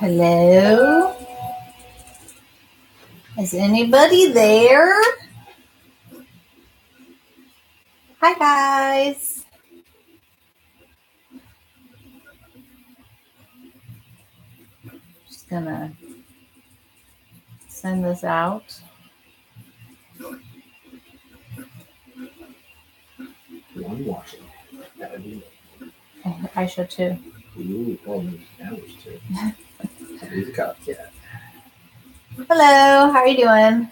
Hello? Is anybody there? Hi, guys. Just gonna send this out. I'm watching. That would be... I should too. Ooh, well, that was too. He's a copycat. Hello, how are you doing?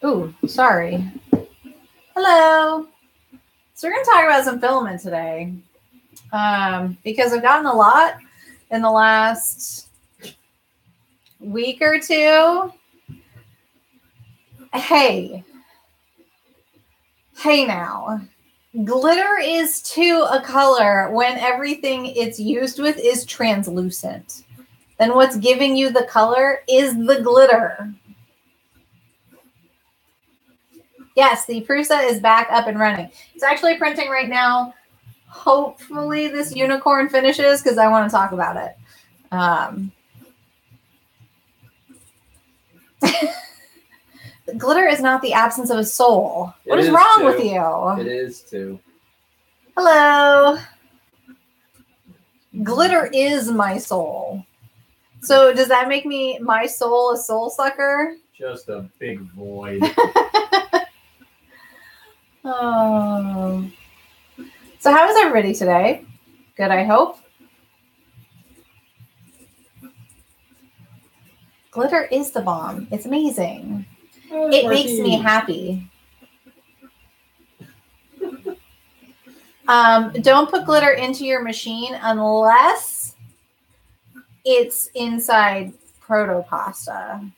Ooh, sorry. Hello. So we're going to talk about some filament today because I've gotten a lot in the last week or two. Hey now. Glitter is to a color when everything it's used with is translucent. Then what's giving you the color is the glitter. Yes, the Prusa is back up and running. It's actually printing right now. Hopefully this unicorn finishes because I want to talk about it. Glitter is not the absence of a soul. What is wrong with you? It is too. Hello. Glitter is my soul. So does that make me my soul a soul sucker? Just a big void. Oh. So how is everybody today? Good, I hope. Glitter is the bomb. It's amazing. It makes me happy. Don't put glitter into your machine unless it's inside Proto-Pasta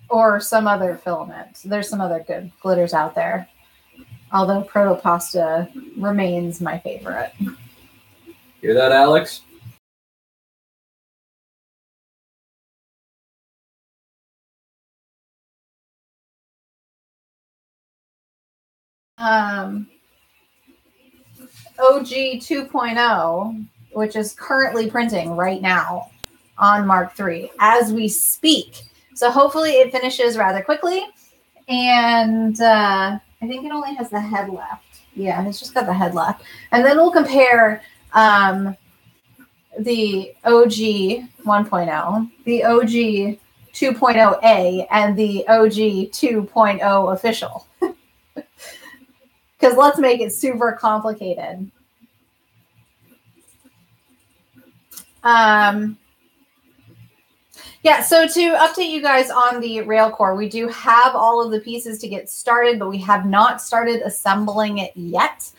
or some other filament. There's some other good glitters out there. Although Proto-Pasta remains my favorite. Hear that, Alex? OG 2.0, which is currently printing right now on Mark III as we speak. So hopefully it finishes rather quickly. And I think it only has the head left. Yeah, it's just got the head left. And then we'll compare the OG 1.0, the OG 2.0A, and the OG 2.0 official. Because let's make it super complicated. Yeah, so to update you guys on the rail core, we do have all of the pieces to get started, but we have not started assembling it yet,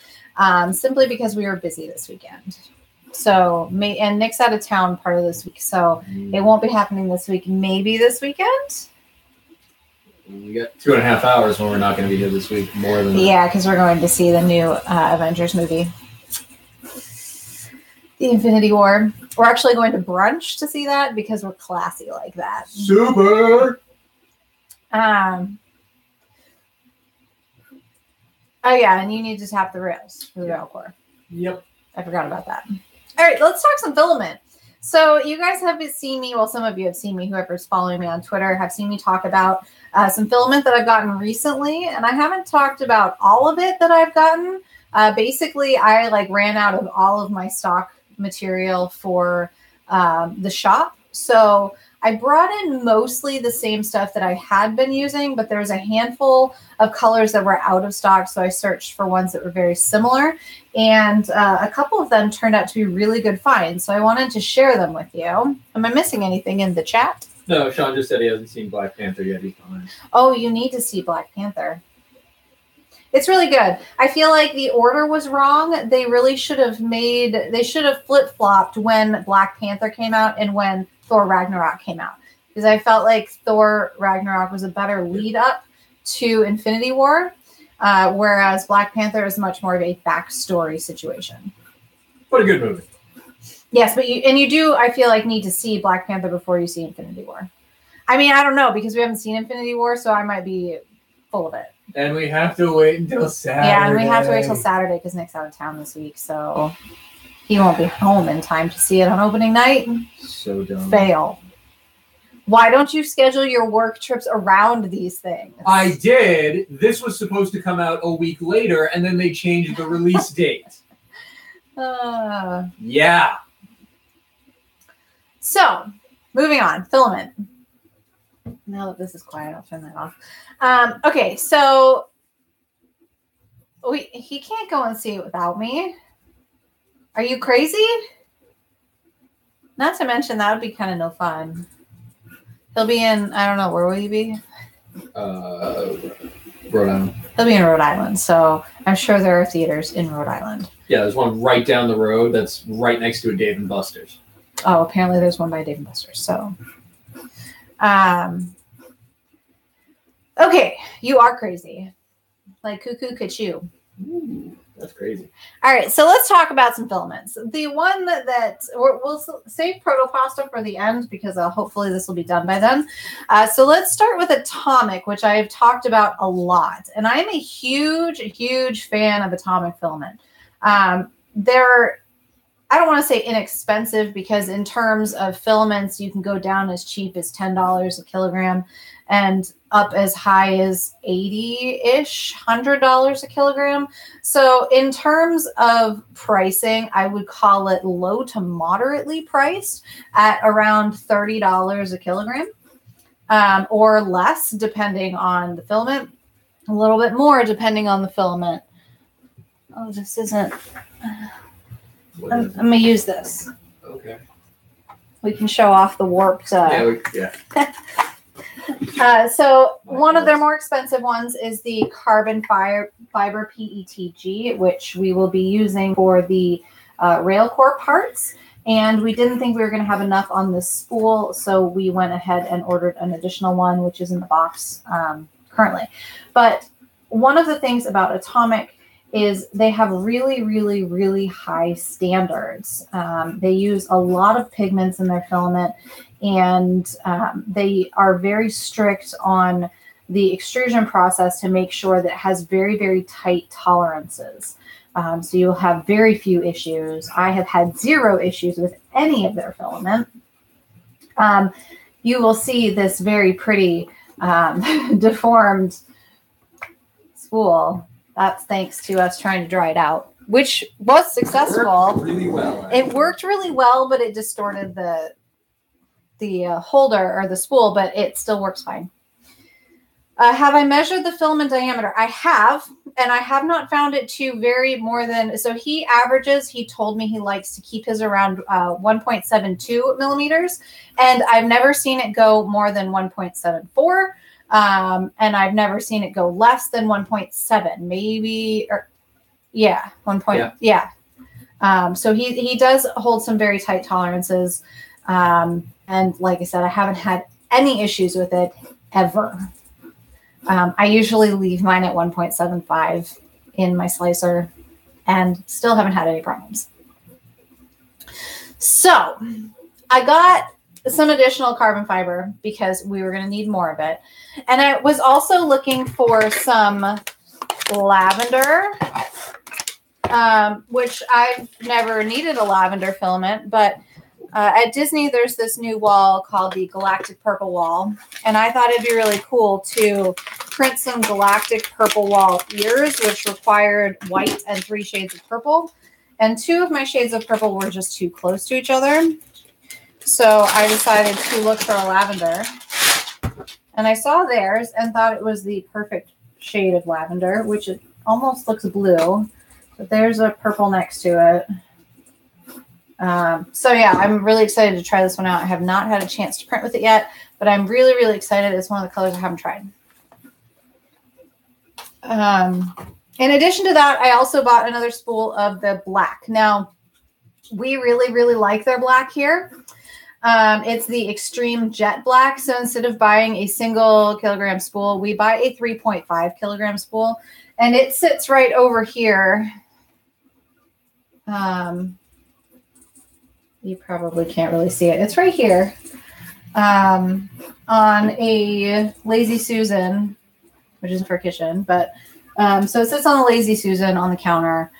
simply because we were busy this weekend. So, and Nick's out of town part of this week, so it won't be happening this week. Maybe this weekend. We got 2.5 hours when we're not going to be here this week. More than yeah, because we're going to see the new Avengers movie, the Infinity War. We're actually going to brunch to see that because we're classy like that. Super. Oh yeah, and you need to tap the rails for the rail core. Yep. I forgot about that. All right, let's talk some filament. So you guys have seen me, well, some of you have seen me, whoever's following me on Twitter, have seen me talk about some filament that I've gotten recently, and I haven't talked about all of it that I've gotten. Basically, I ran out of all of my stock material for the shop. So I brought in mostly the same stuff that I had been using, but there was a handful of colors that were out of stock. So I searched for ones that were very similar, and a couple of them turned out to be really good finds. So I wanted to share them with you. Am I missing anything in the chat? No, Sean just said he hasn't seen Black Panther yet. He's fine. Oh, you need to see Black Panther. It's really good. I feel like the order was wrong. They really should have flip-flopped when Black Panther came out and when Thor Ragnarok came out. Because I felt like Thor Ragnarok was a better lead up to Infinity War, whereas Black Panther is much more of a backstory situation. What a good movie. Yes, but you do, I feel like, need to see Black Panther before you see Infinity War. I mean, I don't know, because we haven't seen Infinity War, so I might be full of it. And we have to wait until Saturday. Yeah, and we have to wait till Saturday because Nick's out of town this week. So He won't be home in time to see it on opening night. So dumb. Fail. Why don't you schedule your work trips around these things? I did. This was supposed to come out a week later, and then they changed the release date. Yeah. So, moving on. Filament. Now that this is quiet, I'll turn that off. Okay, so he can't go and see it without me. Are you crazy? Not to mention, that would be kind of no fun. He'll be in, I don't know, where will you be? Rhode Island. He'll be in Rhode Island, so I'm sure there are theaters in Rhode Island. Yeah, there's one right down the road that's right next to a Dave & Buster's. Oh, apparently there's one by Dave & Buster's, so. Okay, you are crazy. Like cuckoo cuckoo. Ooh, that's crazy. All right, so let's talk about some filaments. The one that we'll save Proto-Pasta for the end because hopefully this will be done by then. So let's start with Atomic, which I've talked about a lot. And I'm a huge fan of Atomic filament. They're, I don't want to say inexpensive because in terms of filaments, you can go down as cheap as $10 a kilogram and up as high as $80-ish, $100 a kilogram. So in terms of pricing, I would call it low to moderately priced at around $30 a kilogram or less, depending on the filament, a little bit more depending on the filament. Oh, this isn't... I'm going to use this. Okay. We can show off the warped... Yeah. So one of their more expensive ones is the carbon fiber PETG, which we will be using for the rail core parts. And we didn't think we were going to have enough on this spool, so we went ahead and ordered an additional one, which is in the box currently. But one of the things about Atomic is they have really high standards. They use a lot of pigments in their filament, and they are very strict on the extrusion process to make sure that it has very tight tolerances. So you'll have very few issues. I have had 0 issues with any of their filament. You will see this very pretty deformed spool. That's thanks to us trying to dry it out, which was successful. It worked really well, but it distorted the holder or the spool, but it still works fine. Have I measured the filament diameter? I have, and I have not found it to vary more than, so he told me he likes to keep his around 1.72 millimeters, and I've never seen it go more than 1.74. And I've never seen it go less than 1.7, maybe, or yeah, 1 point. Yeah. So he does hold some very tight tolerances. And like I said, I haven't had any issues with it ever. I usually leave mine at 1.75 in my slicer and still haven't had any problems. So I got some additional carbon fiber because we were going to need more of it. And I was also looking for some lavender, which I've never needed a lavender filament, but at Disney, there's this new wall called the Galactic Purple Wall. And I thought it'd be really cool to print some Galactic Purple Wall ears, which required white and 3 shades of purple. And 2 of my shades of purple were just too close to each other. So I decided to look for a lavender. And I saw theirs and thought it was the perfect shade of lavender, which it almost looks blue. But there's a purple next to it. So yeah, I'm really excited to try this one out. I have not had a chance to print with it yet, but I'm really excited. It's one of the colors I haven't tried. In addition to that, I also bought another spool of the black. Now, we really like their black here. It's the Extreme Jet Black. So instead of buying a single kilogram spool, we buy a 3.5 kilogram spool, and it sits right over here. You probably can't really see it. It's right here on a Lazy Susan, which is for kitchen. But so it sits on a Lazy Susan on the counter.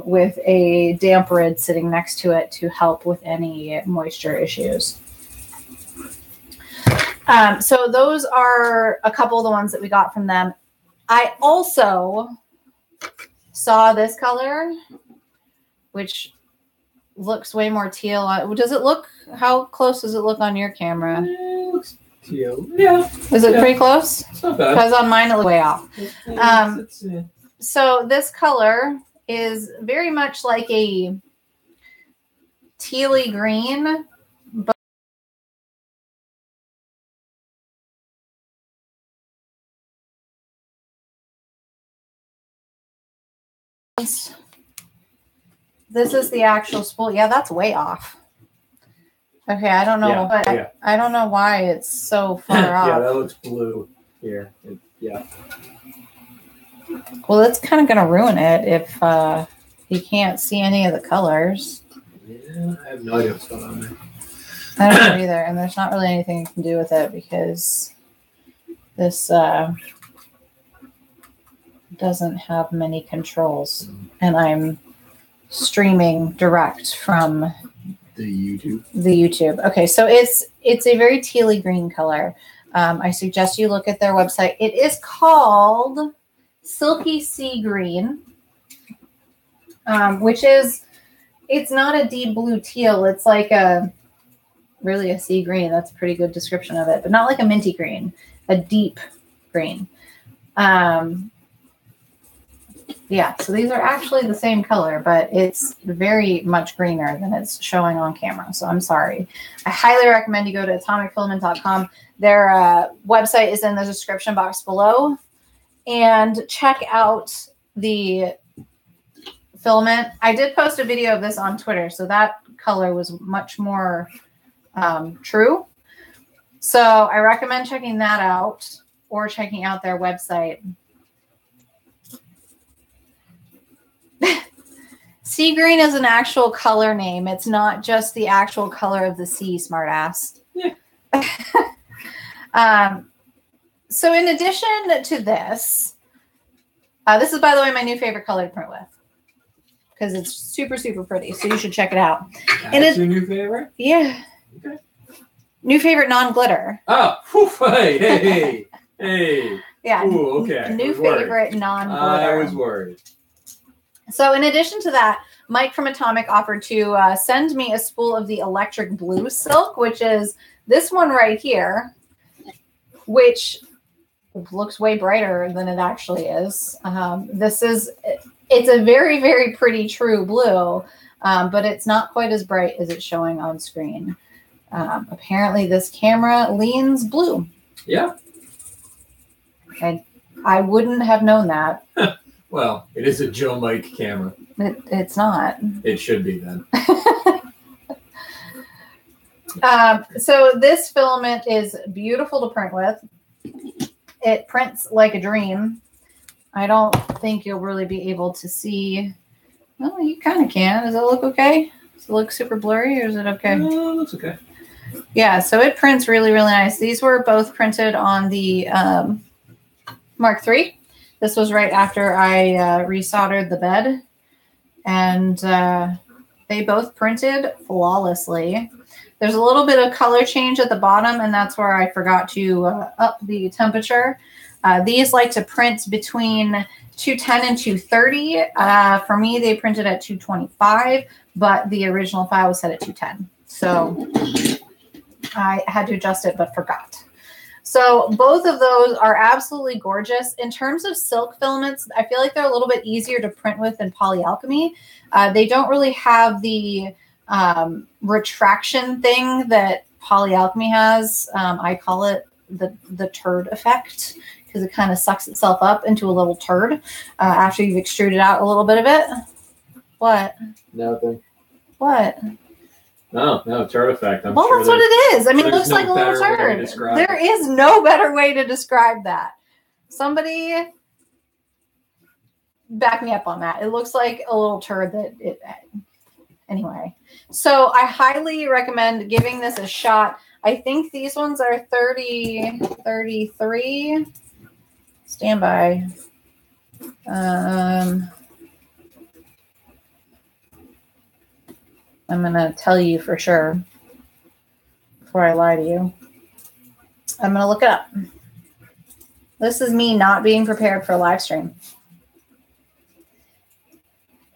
with a damp rid sitting next to it to help with any moisture issues. So those are a couple of the ones that we got from them. I also saw this color, which looks way more teal. Does it look, how close does it look on your camera? It looks teal. Yeah. Is it pretty close? It's not bad. Because on mine it looks way off. It's, So this color is very much like a tealy green, but this is the actual spool. Yeah, that's way off. Okay, I don't know, I don't know why it's so far off. Yeah, that looks blue here. Yeah. Well, it's kind of going to ruin it if you can't see any of the colors. Yeah, I have no idea what's going on there. I don't know either, and there's not really anything you can do with it because this doesn't have many controls, and I'm streaming direct from the YouTube. Okay, so it's a very tealy green color. I suggest you look at their website. It is called Silky Sea Green, which is, it's not a deep blue teal. It's like really a sea green. That's a pretty good description of it, but not like a minty green, a deep green. Yeah, so these are actually the same color, but it's very much greener than it's showing on camera. So I'm sorry. I highly recommend you go to atomicfilament.com. Their website is in the description box below. And check out the filament. I did post a video of this on Twitter, so that color was much more true. So I recommend checking that out or checking out their website. Sea green is an actual color name. It's not just the actual color of the sea, smartass. Yeah. So in addition to this, this is, by the way, my new favorite color to print with because it's super, super pretty. So you should check it out. That's your new favorite? Yeah. Okay. New favorite non-glitter. Oh, whew, hey. Yeah. Ooh, okay. New favorite non-glitter. I was worried. So in addition to that, Mike from Atomic offered to send me a spool of the electric blue silk, which is this one right here, which looks way brighter than it actually is. It's a very, very pretty true blue, but it's not quite as bright as it's showing on screen. Apparently this camera leans blue. Yeah. And I wouldn't have known that. Well, it is a Joe Mike camera. It's not. It should be then. So this filament is beautiful to print with. It prints like a dream. I don't think you'll really be able to see. Well, you kind of can. Does it look okay? Does it look super blurry or is it okay? It looks okay. Yeah, so it prints really, really nice. These were both printed on the Mark III. This was right after I resoldered the bed. And they both printed flawlessly. There's a little bit of color change at the bottom, and that's where I forgot to up the temperature. These like to print between 210 and 230. For me, they printed at 225, but the original file was set at 210. So I had to adjust it, but forgot. So both of those are absolutely gorgeous. In terms of silk filaments, I feel like they're a little bit easier to print with than Polyalchemy. They don't really have the retraction thing that Polyalchemy has. I call it the turd effect because it kind of sucks itself up into a little turd after you've extruded out a little bit of it. What? Nothing. What? No, turd effect. Well, that's what it is. I mean, it looks like a little turd. There is no better way to describe that. Somebody back me up on that. It looks like a little turd anyway. So I highly recommend giving this a shot. I think these ones are 30, 33. Stand by. I'm going to tell you for sure before I lie to you. I'm going to look it up. This is me not being prepared for a live stream.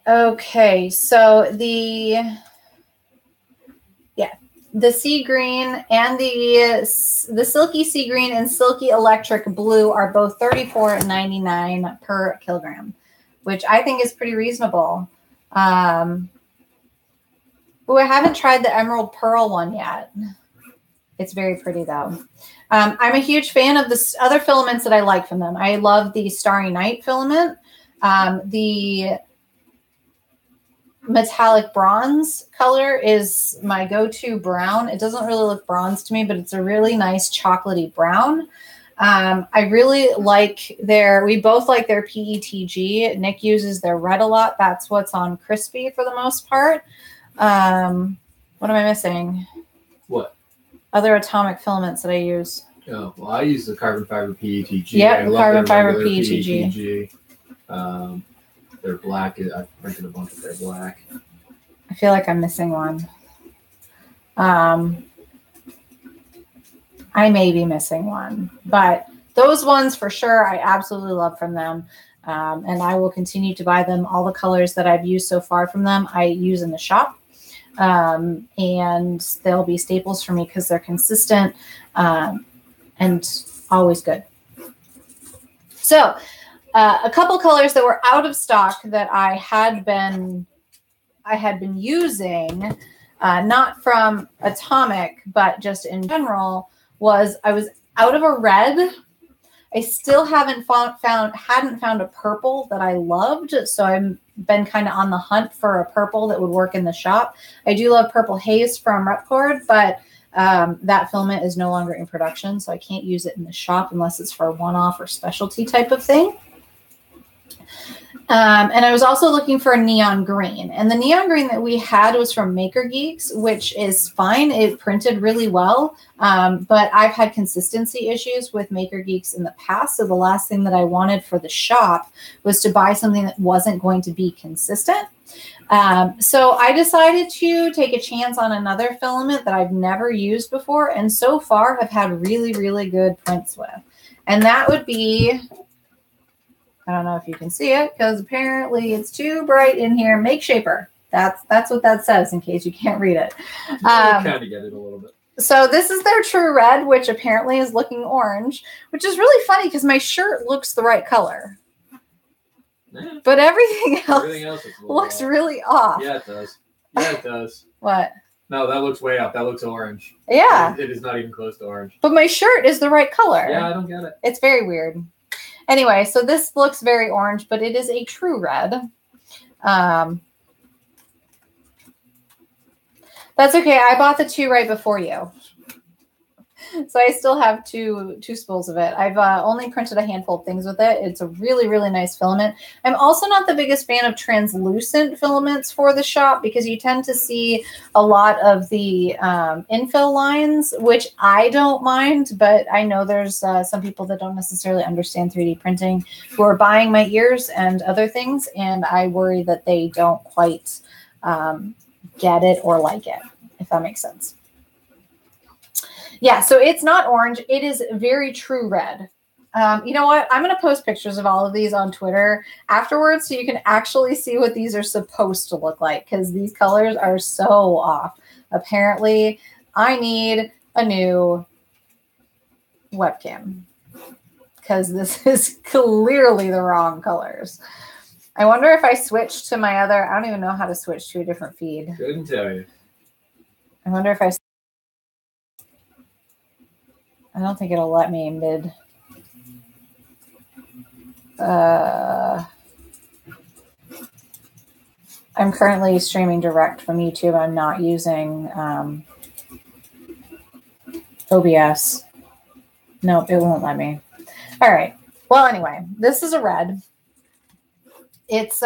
Okay, so the sea green and the silky sea green and silky electric blue are both $34.99 per kilogram, which I think is pretty reasonable. Oh, I haven't tried the emerald pearl one yet. It's very pretty though. I'm a huge fan of the other filaments that I like from them. I love the Starry Night filament, the metallic bronze color is my go-to brown. It doesn't really look bronze to me, but it's a really nice chocolatey brown. I really like we both like their PETG. Nick uses their red a lot. That's what's on Crispy for the most part. What am I missing? What? Other atomic filaments that I use. Oh, well, I use the carbon fiber PETG. Yeah, carbon fiber PETG. They're black. I've printed a bunch of their black. I feel like I'm missing one. I may be missing one, but those ones for sure I absolutely love from them. And I will continue to buy them. All the colors that I've used so far from them, I use in the shop. And they'll be staples for me because they're consistent and always good. So a couple colors that were out of stock that I had been using, not from Atomic, but just in general, I was out of a red. I still hadn't found a purple that I loved, so I've been kind of on the hunt for a purple that would work in the shop. I do love Purple Haze from Repcord, but that filament is no longer in production, so I can't use it in the shop unless it's for a one-off or specialty type of thing. And I was also looking for a neon green. And the neon green that we had was from Maker Geeks, which is fine. It printed really well. But I've had consistency issues with Maker Geeks in the past. So the last thing that I wanted for the shop was to buy something that wasn't going to be consistent. So I decided to take a chance on another filament that I've never used before. And so far have had really, really good prints with. And that would be... I don't know if you can see it because apparently it's too bright in here. MakeShaper. That's what that says in case you can't read it. I kind of get it a little bit. So this is their True Red, which apparently is looking orange, which is really funny because my shirt looks the right color. Yeah. But everything else looks really off. Yeah, it does. Yeah, it does. What? No, that looks way off. That looks orange. Yeah. It is not even close to orange. But my shirt is the right color. Yeah, I don't get it. It's very weird. Anyway, so this looks very orange, but it is a true red. That's okay. I bought the two right before you. So I still have two spools of it. I've only printed a handful of things with it. It's a really, really nice filament. I'm also not the biggest fan of translucent filaments for the shop because you tend to see a lot of the infill lines, which I don't mind, but I know there's some people that don't necessarily understand 3D printing who are buying my ears and other things, and I worry that they don't quite get it or like it, if that makes sense. Yeah, so it's not orange. It is very true red. You know what? I'm going to post pictures of all of these on Twitter afterwards so you can actually see what these are supposed to look like because these colors are so off. Apparently, I need a new webcam because this is clearly the wrong colors. I wonder if I switch to my other... I don't even know how to switch to a different feed. Couldn't tell you. I wonder if I don't think it'll let me mid. I'm currently streaming direct from YouTube. I'm not using OBS. Nope, it won't let me. All right. Well, anyway, this is a red. It's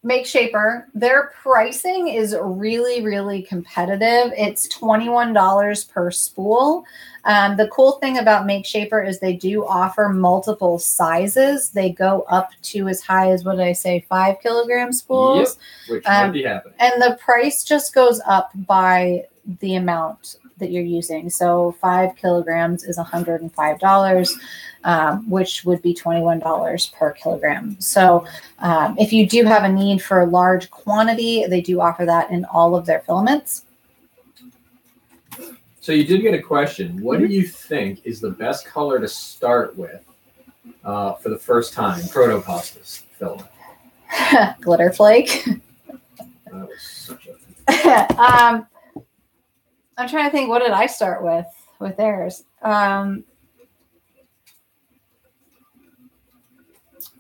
MakeShaper, their pricing is really, really competitive. It's $21 per spool. The cool thing about MakeShaper is they do offer multiple sizes. They go up to as high as, what did I say, 5 kilogram spools? Yep, which might be happening. And the price just goes up by the amount that you're using. So 5 kilograms is $105. Which would be $21 per kilogram. So if you do have a need for a large quantity, they do offer that in all of their filaments. So you did get a question. What do you think is the best color to start with for the first time? Proto-Pasta filament. Glitter Flake. That was such a... I'm trying to think, what did I start with theirs?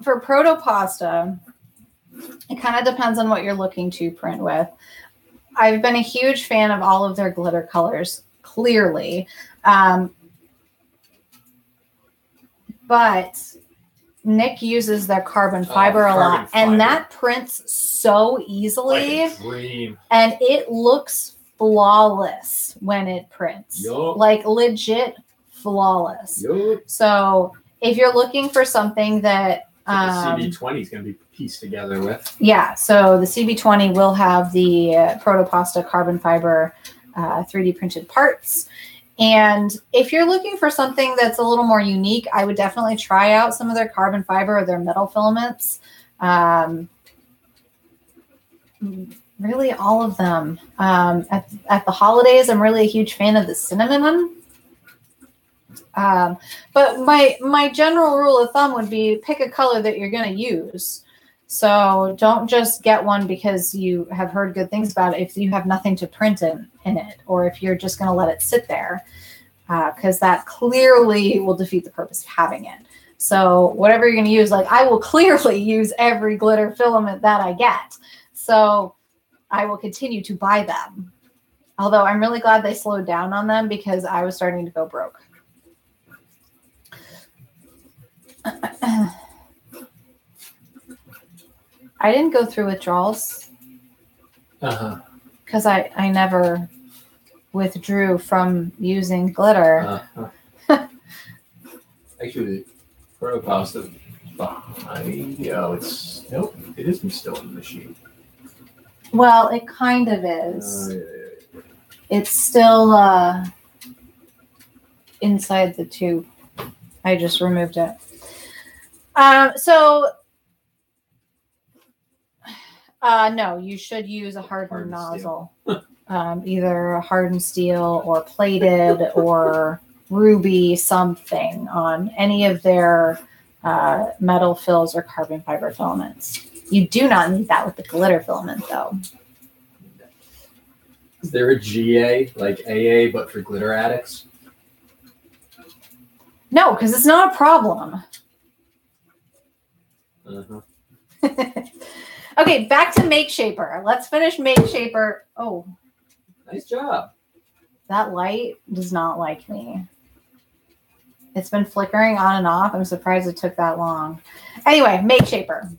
For Proto-Pasta, it kind of depends on what you're looking to print with. I've been a huge fan of all of their glitter colors, clearly. But Nick uses their carbon fiber a lot, and that prints so easily. Like a dream. And it looks flawless when it prints. Yup. Like legit flawless. Yup. So if you're looking for something that the CB20 is going to be pieced together with. Yeah, so the CB20 will have the Proto-Pasta carbon fiber 3D printed parts. And if you're looking for something that's a little more unique, I would definitely try out some of their carbon fiber or their metal filaments. Really all of them. At the holidays, I'm really a huge fan of the cinnamon one. But my general rule of thumb would be pick a color that you're going to use. So don't just get one because you have heard good things about it if you have nothing to print in it, or if you're just going to let it sit there, because that clearly will defeat the purpose of having it. So whatever you're going to use, like I will clearly use every glitter filament that I get. So I will continue to buy them. Although I'm really glad they slowed down on them because I was starting to go broke. I didn't go through withdrawals because I never withdrew from using glitter. Actually, Proto-Pasta it's nope, it isn't still in the machine. Well, it kind of is. Yeah. It's still inside the tube. I just removed it. No, you should use a hardened nozzle. Either a hardened steel or plated or ruby something on any of their metal fills or carbon fiber filaments. You do not need that with the glitter filament, though. Is there a GA, like AA, but for glitter addicts? No, because it's not a problem. Okay, back to MakeShaper. Let's finish MakeShaper. Oh. Nice job. That light does not like me. It's been flickering on and off. I'm surprised it took that long. Anyway, MakeShaper.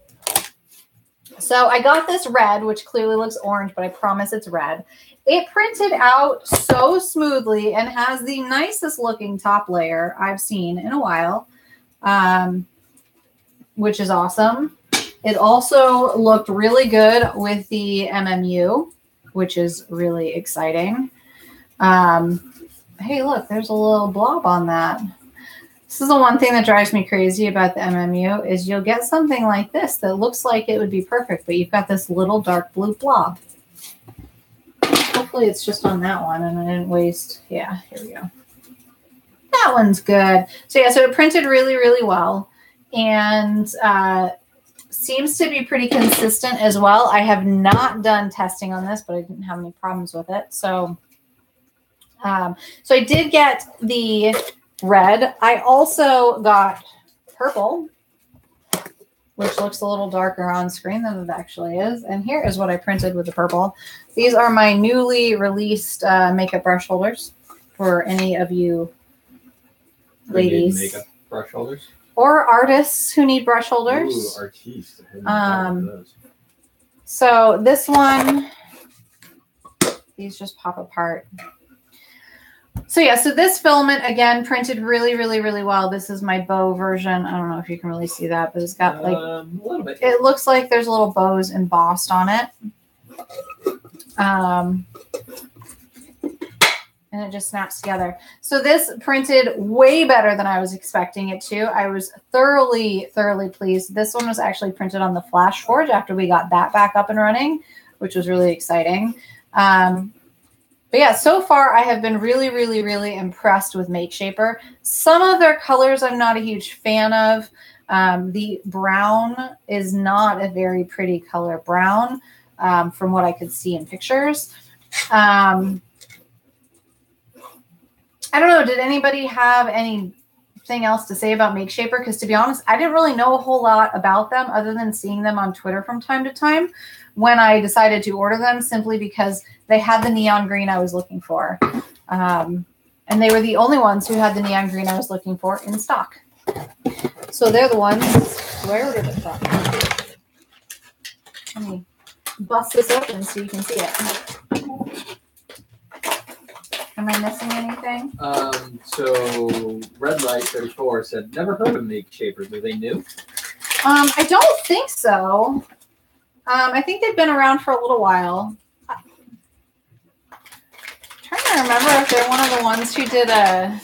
So I got this red, which clearly looks orange, but I promise it's red. It printed out so smoothly and has the nicest looking top layer I've seen in a while, which is awesome. It also looked really good with the MMU, which is really exciting. Hey, look, there's a little blob on that. This is the one thing that drives me crazy about the MMU is you'll get something like this that looks like it would be perfect, but you've got this little dark blue blob. Hopefully it's just on that one and I didn't waste. Yeah, here we go. That one's good. So yeah, so it printed really, really well and seems to be pretty consistent as well. I have not done testing on this, but I didn't have any problems with it. So, so I did get the red. I also got purple, which looks a little darker on screen than it actually is. And here is what I printed with the purple. These are my newly released makeup brush holders for any of you ladies. Makeup brush holders? Or artists who need brush holders. Ooh, artistes. So this one, these just pop apart. So yeah, so this filament, again, printed really, really, really well. This is my bow version. I don't know if you can really see that, but it's got like, a little bit. it looks like there's little bows embossed on it. And it just snaps together. So this printed way better than I was expecting it to. I was thoroughly, thoroughly pleased. This one was actually printed on the Flash Forge after we got that back up and running, which was really exciting. But yeah, so far I have been really, really, really impressed with MakeShaper. Some of their colors I'm not a huge fan of. The brown is not a very pretty color brown from what I could see in pictures. I don't know. Did anybody have anything else to say about MakeShaper? Because to be honest, I didn't really know a whole lot about them other than seeing them on Twitter from time to time when I decided to order them, simply because they had the neon green I was looking for. And they were the only ones who had the neon green I was looking for in stock. So they're the ones. Where did it from? Let me bust this open so you can see it. Am I missing anything? So Red Light 34 said, never heard of MakeShaper. Are they new? I don't think so. I think they've been around for a little while. I'm trying to remember if they're one of the ones who did a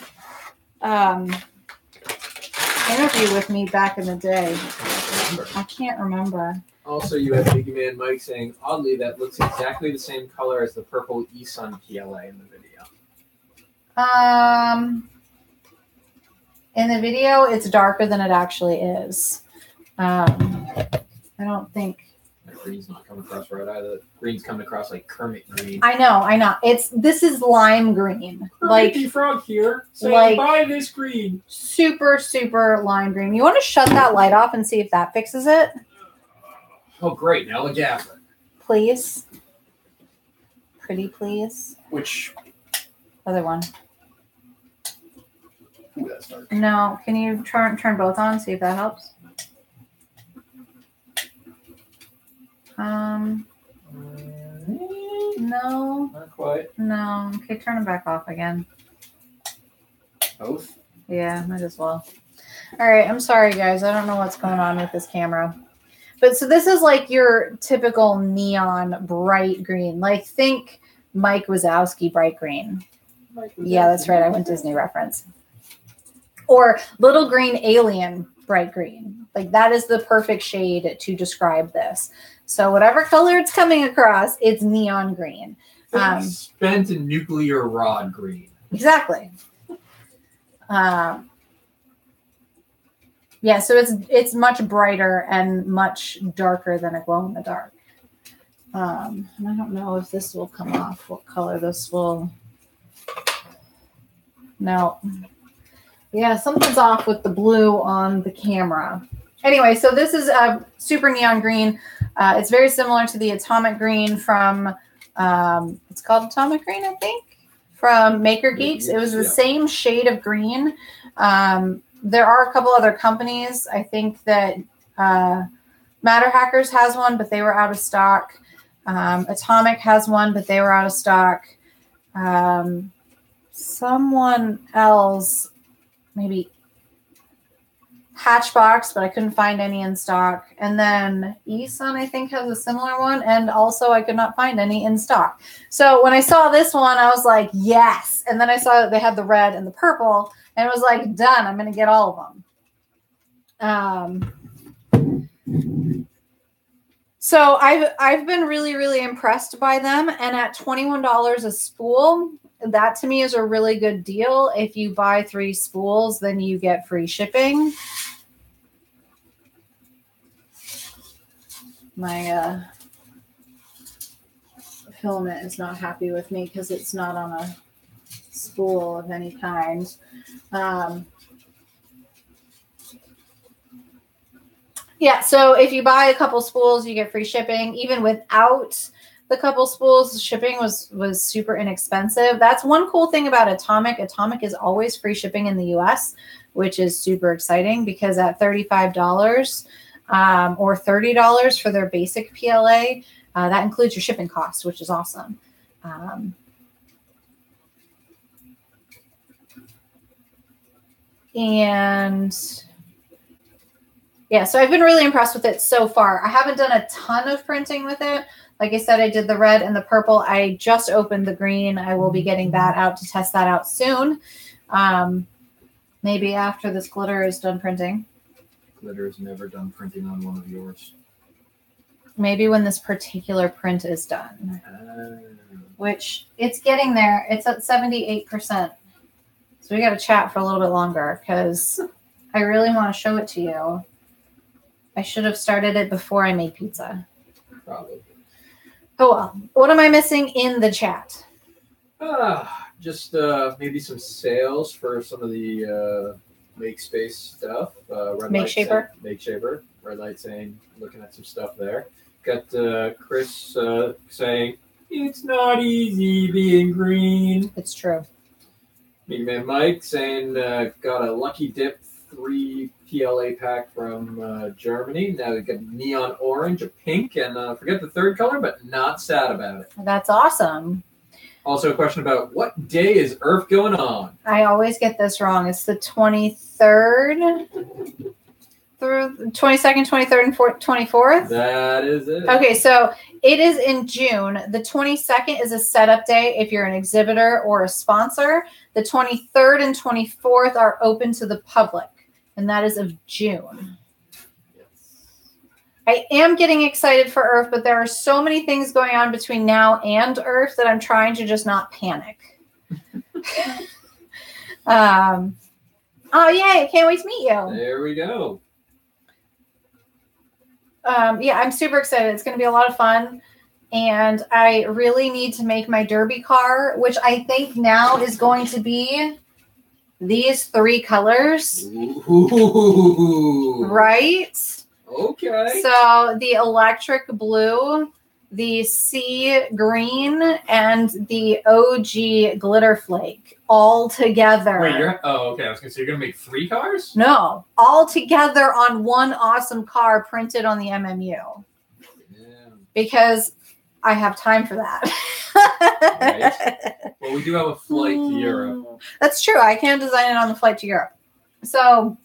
interview with me back in the day. I can't remember. Also, you have Big Man Mike saying, oddly, that looks exactly the same color as the purple eSun PLA in the video. In the video, it's darker than it actually is. I don't think. That green's not coming across right either. Green's coming across like Kermit green. I know. This is lime green. Like Frog here saying, like, buy this green. Super, super lime green. You want to shut that light off and see if that fixes it? Oh, great. Now look at it. Please. Pretty please. Which? Other one. Ooh, that's dark. No. Can you turn both on, see if that helps? No. Not quite. No. Okay, turn them back off again. Both? Yeah, might as well. All right, I'm sorry, guys. I don't know what's going on with this camera. But so this is like your typical neon bright green. Like think Mike Wazowski bright green. Yeah, that's right. I went Disney reference. Or Little Green Alien bright green. Like that is the perfect shade to describe this. So whatever color it's coming across, it's neon green. Spent nuclear rod green. Exactly. Yeah, so it's much brighter and much darker than a glow in the dark. And I don't know if this will come off. What color this will? No. Yeah, something's off with the blue on the camera. Anyway, so this is a super neon green. It's very similar to the atomic green from, it's called atomic green, I think, from Maker Geeks. It was the same shade of green. There are a couple other companies. I think that Matter Hackers has one, but they were out of stock. Atomic has one, but they were out of stock. Someone else, maybe Hatchbox, but I couldn't find any in stock. And then eSun, I think, has a similar one. And also I could not find any in stock. So when I saw this one, I was like, yes. And then I saw that they had the red and the purple. And it was like, done. I'm going to get all of them. So I've been really, really impressed by them. And at $21 a spool, that to me is a really good deal. If you buy 3 spools, then you get free shipping. My filament is not happy with me because it's not on a spool of any kind. Yeah, so if you buy a couple spools, you get free shipping. Even without the couple spools, shipping was super inexpensive. That's one cool thing about Atomic. Atomic is always free shipping in the US, which is super exciting because at $35, or $30 for their basic PLA. That includes your shipping costs, which is awesome. And yeah, so I've been really impressed with it so far. I haven't done a ton of printing with it. Like I said, I did the red and the purple. I just opened the green. I will be getting that out to test that out soon. Maybe after this glitter is done printing. Glitter is never done printing on one of yours. Maybe when this particular print is done. Which, it's getting there. It's at 78%. So we got to chat for a little bit longer because I really want to show it to you. I should have started it before I made pizza. Probably. Oh well. What am I missing in the chat? Just maybe some sales for some of the MakeSpace stuff. MakeShaper. MakeShaper. Red light saying, looking at some stuff there. Got Chris saying, it's not easy being green. It's true. Big Man Mike saying, got a Lucky Dip 3 PLA pack from Germany. Now we got neon orange, a pink, and forget the third color, but not sad about it. That's awesome. Also a question about what day is Earth going on? I always get this wrong. It's the 23rd through 22nd, 23rd, and 24th. That is it. Okay, so it is in June. The 22nd is a setup day if you're an exhibitor or a sponsor. The 23rd and 24th are open to the public, and that is of June. Yes. I am getting excited for Earth, but there are so many things going on between now and Earth that I'm trying to just not panic. Oh, yay. I can't wait to meet you. There we go. Yeah, I'm super excited. It's going to be a lot of fun. And I really need to make my derby car, which I think now is going to be these 3 colors. Ooh. Right? Okay. So the electric blue, the sea green, and the OG glitter flake all together. Wait, okay. I was going to say, you're going to make 3 cars? No, all together on one awesome car printed on the MMU. Yeah. Because I have time for that. Right. Well, we do have a flight to Europe. That's true. I can design it on the flight to Europe. So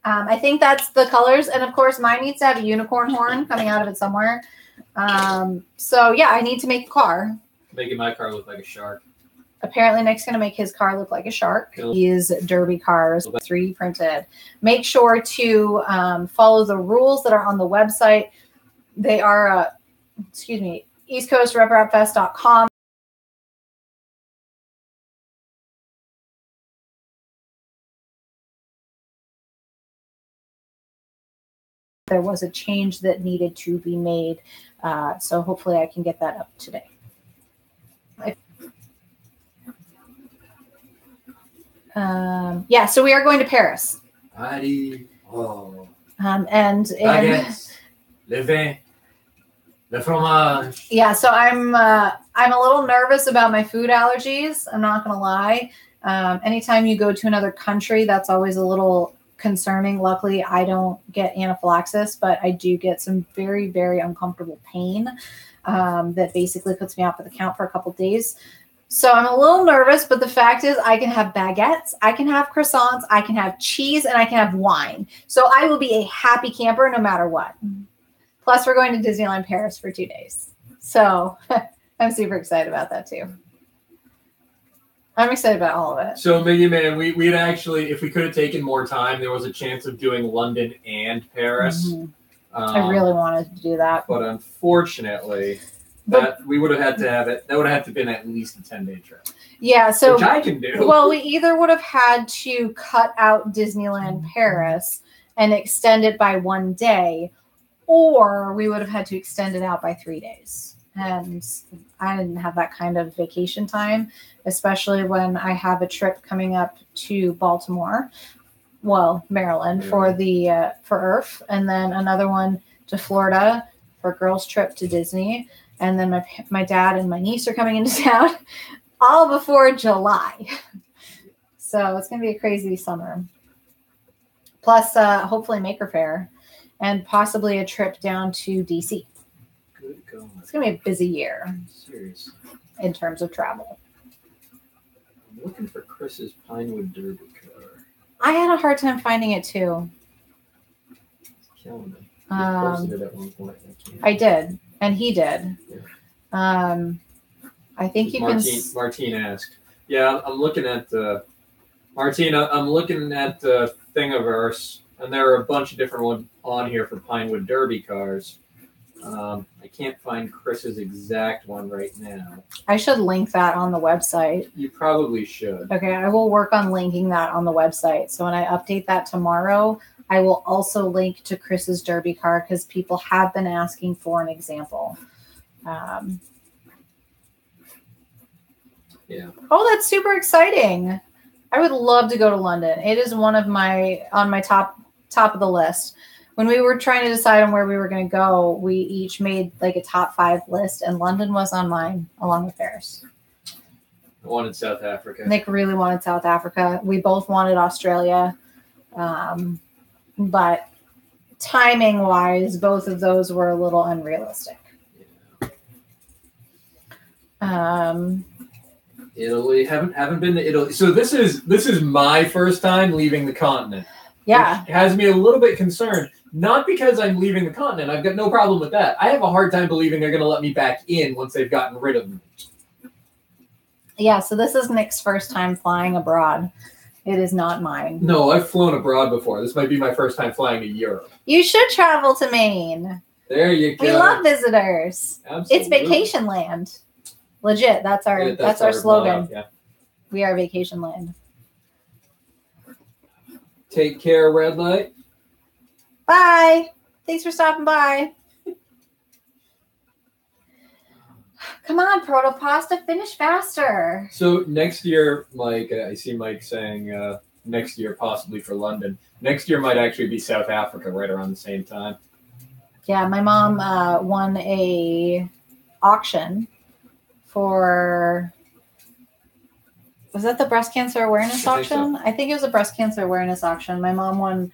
I think that's the colors. And of course, mine needs to have a unicorn horn coming out of it somewhere. So yeah, I need to make a car. Making my car look like a shark. Apparently Nick's going to make his car look like a shark. These derby cars, 3D printed. Make sure to follow the rules that are on the website. They are, eastcoastrepropfest.com. There was a change that needed to be made. So hopefully I can get that up today. Yeah, so we are going to Paris. Baguettes, le vin, le fromage. Yeah, so I'm a little nervous about my food allergies. I'm not going to lie. Anytime you go to another country, that's always a little concerning. Luckily, I don't get anaphylaxis, but I do get some very, very uncomfortable pain that basically puts me off at the count for a couple days. So I'm a little nervous, but the fact is I can have baguettes, I can have croissants, I can have cheese, and I can have wine. So I will be a happy camper no matter what. Plus, we're going to Disneyland Paris for 2 days. So I'm super excited about that too. I'm excited about all of it. So, Minion Man, we'd actually, if we could have taken more time, there was a chance of doing London and Paris. Mm-hmm. I really wanted to do that. But unfortunately... we would have had to have it. That would have had to been at least a 10-day trip. Yeah, so which I can do. Well, we either would have had to cut out Disneyland Paris and extend it by 1 day, or we would have had to extend it out by 3 days. And I didn't have that kind of vacation time, especially when I have a trip coming up to Baltimore, Maryland, for Earth, and then another one to Florida for a girls' trip to Disney. And then my dad and my niece are coming into town all before July. So it's going to be a crazy summer. Plus, hopefully Maker Faire. and possibly a trip down to DC. Good God. It's going to be a busy year. Seriously. In terms of travel. I'm looking for Chris's Pinewood Derby car. I had a hard time finding it too. It's killing me. You posted it at one point. I did, and he did. Yeah. I think you can. Martine asked. Yeah, I'm looking at Martine. I'm looking at the Thingiverse, and there are a bunch of different ones on here for Pinewood Derby cars. I can't find Chris's exact one right now. I should link that on the website. You probably should. Okay, I will work on linking that on the website. So when I update that tomorrow, I will also link to Chris's Derby car because people have been asking for an example. Yeah. Oh, that's super exciting. I would love to go to London. It is one of my top of the list. When we were trying to decide on where we were going to go, we each made like a top 5 list, and London was on mine along with Paris. I wanted South Africa. Nick really wanted South Africa. We both wanted Australia. But timing-wise, both of those were a little unrealistic. Yeah. Italy, haven't been to Italy. So this is my first time leaving the continent. Yeah. Which has me a little bit concerned. Not because I'm leaving the continent. I've got no problem with that. I have a hard time believing they're going to let me back in once they've gotten rid of me. Yeah, so this is Nick's first time flying abroad. It is not mine. No, I've flown abroad before. This might be my first time flying to Europe. You should travel to Maine. There you go. We love visitors. Absolutely. It's vacation land. Legit. That's our slogan. Yeah. We are vacation land. Take care, red light. Bye. Thanks for stopping by. Come on, Proto-Pasta, finish faster. So next year, Mike, I see Mike saying next year possibly for London. Next year might actually be South Africa right around the same time. Yeah, my mom won a auction for, was that the breast cancer awareness auction? So. I think it was a breast cancer awareness auction. My mom won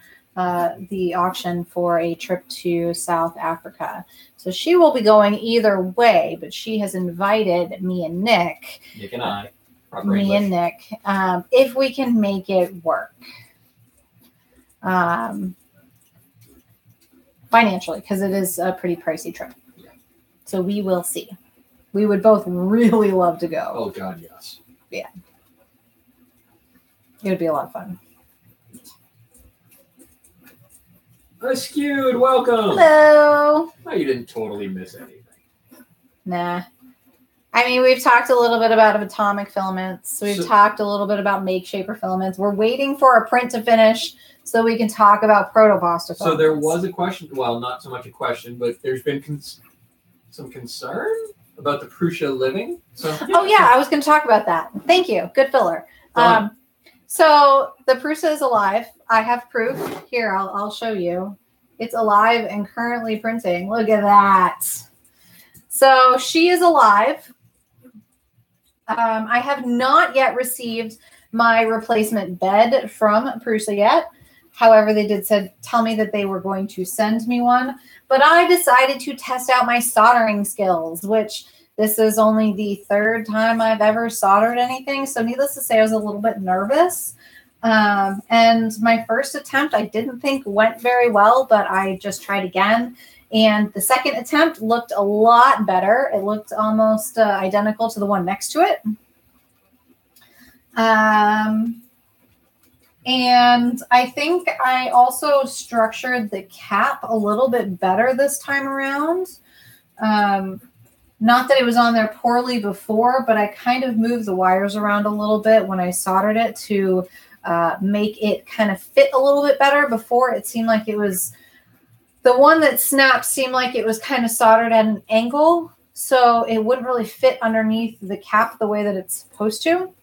the auction for a trip to South Africa. So she will be going either way, but she has invited me and Nick. Nick and I. And Nick, if we can make it work. Financially, because it is a pretty pricey trip. Yeah. So we will see. We would both really love to go. Oh, God, yes. Yeah. It would be a lot of fun. Skewed, welcome. Hello. Oh, you didn't totally miss anything. Nah. I mean, we've talked a little bit about atomic filaments. We've talked a little bit about MakeShaper filaments. We're waiting for a print to finish so we can talk about Proto-Pasta filaments. So there was a question, well, not so much a question, but there's been some concern about the Prusa living. So, yeah. Oh, yeah, I was going to talk about that. Thank you. Good filler. So the Prusa is alive. I have proof. Here, I'll show you. It's alive and currently printing. Look at that. So she is alive. I have not yet received my replacement bed from Prusa yet. However, they did tell me that they were going to send me one. But I decided to test out my soldering skills, which this is only the 3rd time I've ever soldered anything. So needless to say, I was a little bit nervous. And my first attempt, I didn't think went very well, but I just tried again. And the second attempt looked a lot better. It looked almost identical to the one next to it. And I think I also structured the cap a little bit better this time around. Not that it was on there poorly before, but I kind of moved the wires around a little bit when I soldered it to make it kind of fit a little bit better. Before it seemed like it was, the one that snapped seemed like it was kind of soldered at an angle, so it wouldn't really fit underneath the cap the way that it's supposed to.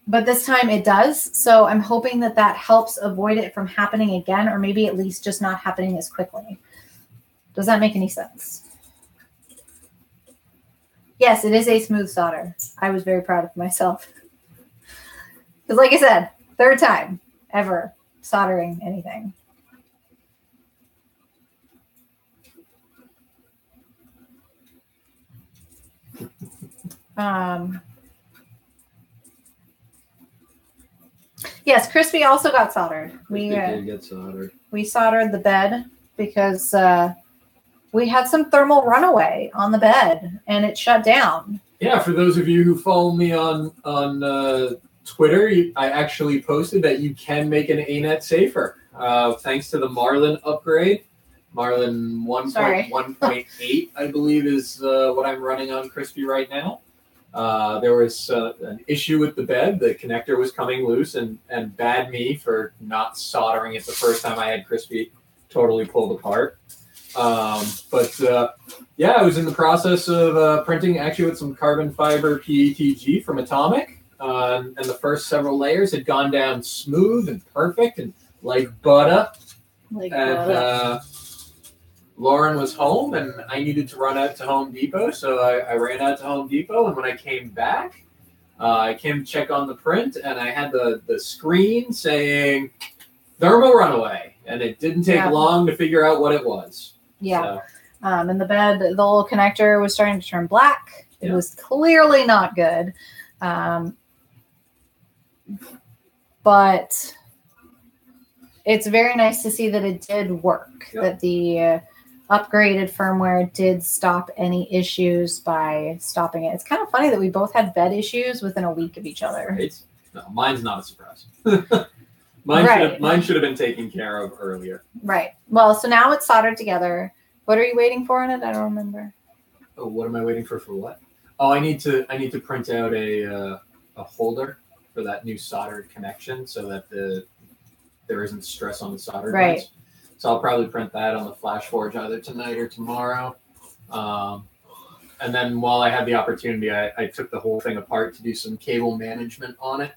But this time it does, so I'm hoping that that helps avoid it from happening again, or maybe at least just not happening as quickly. Does that make any sense? Yes, it is a smooth solder. I was very proud of myself. Because like I said, 3rd time ever soldering anything. Yes, Crispy also got soldered. We did get soldered. We soldered the bed because we had some thermal runaway on the bed and it shut down. Yeah, for those of you who follow me on Twitter, I actually posted that you can make an ANET safer thanks to the Marlin upgrade. Marlin 1.1.8, I believe, is what I'm running on Crispy right now. There was an issue with the bed. The connector was coming loose, and bad me for not soldering it the first time I had Crispy totally pulled apart. Yeah, I was in the process of printing actually with some carbon fiber PETG from Atomic, and the first several layers had gone down smooth and perfect and like butter. Lauren was home, and I needed to run out to Home Depot, so I ran out to Home Depot, and when I came back, I came to check on the print, and I had the screen saying thermal runaway, and it didn't take long to figure out what it was. Yeah. So. In the bed, the little connector was starting to turn black. It was clearly not good. But it's very nice to see that it did work, that the upgraded firmware did stop any issues by stopping it. It's kind of funny that we both had bed issues within a week of each other. No, mine's not a surprise. Mine should have been taken care of earlier. Right. Well, so now it's soldered together. What are you waiting for in it? I don't remember. Oh, what am I waiting for what? Oh, I need to print out a holder for that new soldered connection so that there isn't stress on the solder. Right. Guns. So I'll probably print that on the Flash Forge either tonight or tomorrow. And then while I had the opportunity, I took the whole thing apart to do some cable management on it.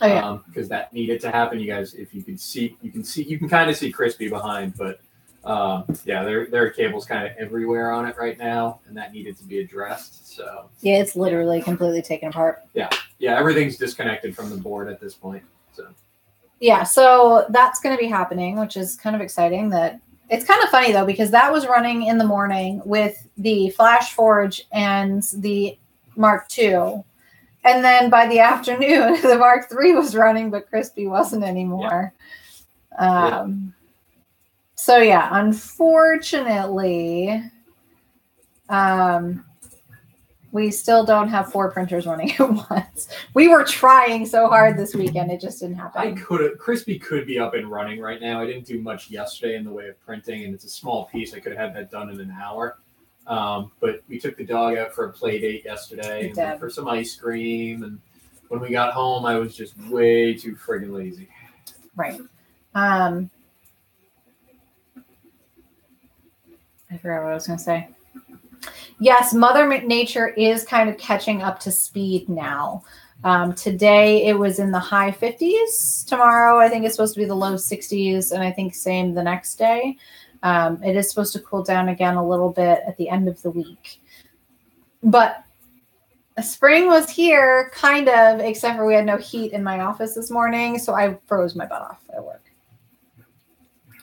Oh, yeah. Because that needed to happen. You guys, if you can see, you can kind of see Crispy behind, but there are cables kind of everywhere on it right now, and that needed to be addressed. So yeah, it's literally completely taken apart. Yeah, everything's disconnected from the board at this point. So yeah, so that's going to be happening, which is kind of exciting. That it's kind of funny though, because that was running in the morning with the Flash Forge and the Mark II. And then by the afternoon, the Mark III was running, but Crispy wasn't anymore. Yeah. So yeah, unfortunately, we still don't have 4 printers running at once. We were trying so hard this weekend, it just didn't happen. Crispy could be up and running right now. I didn't do much yesterday in the way of printing, and it's a small piece. I could have had that done in an hour. But we took the dog out for a play date yesterday and for some ice cream. And when we got home, I was just way too friggin' lazy. Right. I forgot what I was going to say. Yes, Mother Nature is kind of catching up to speed now. Today it was in the high 50s. Tomorrow I think it's supposed to be the low 60s, and I think same the next day. It is supposed to cool down again a little bit at the end of the week. But spring was here, kind of, except for we had no heat in my office this morning, so I froze my butt off at work.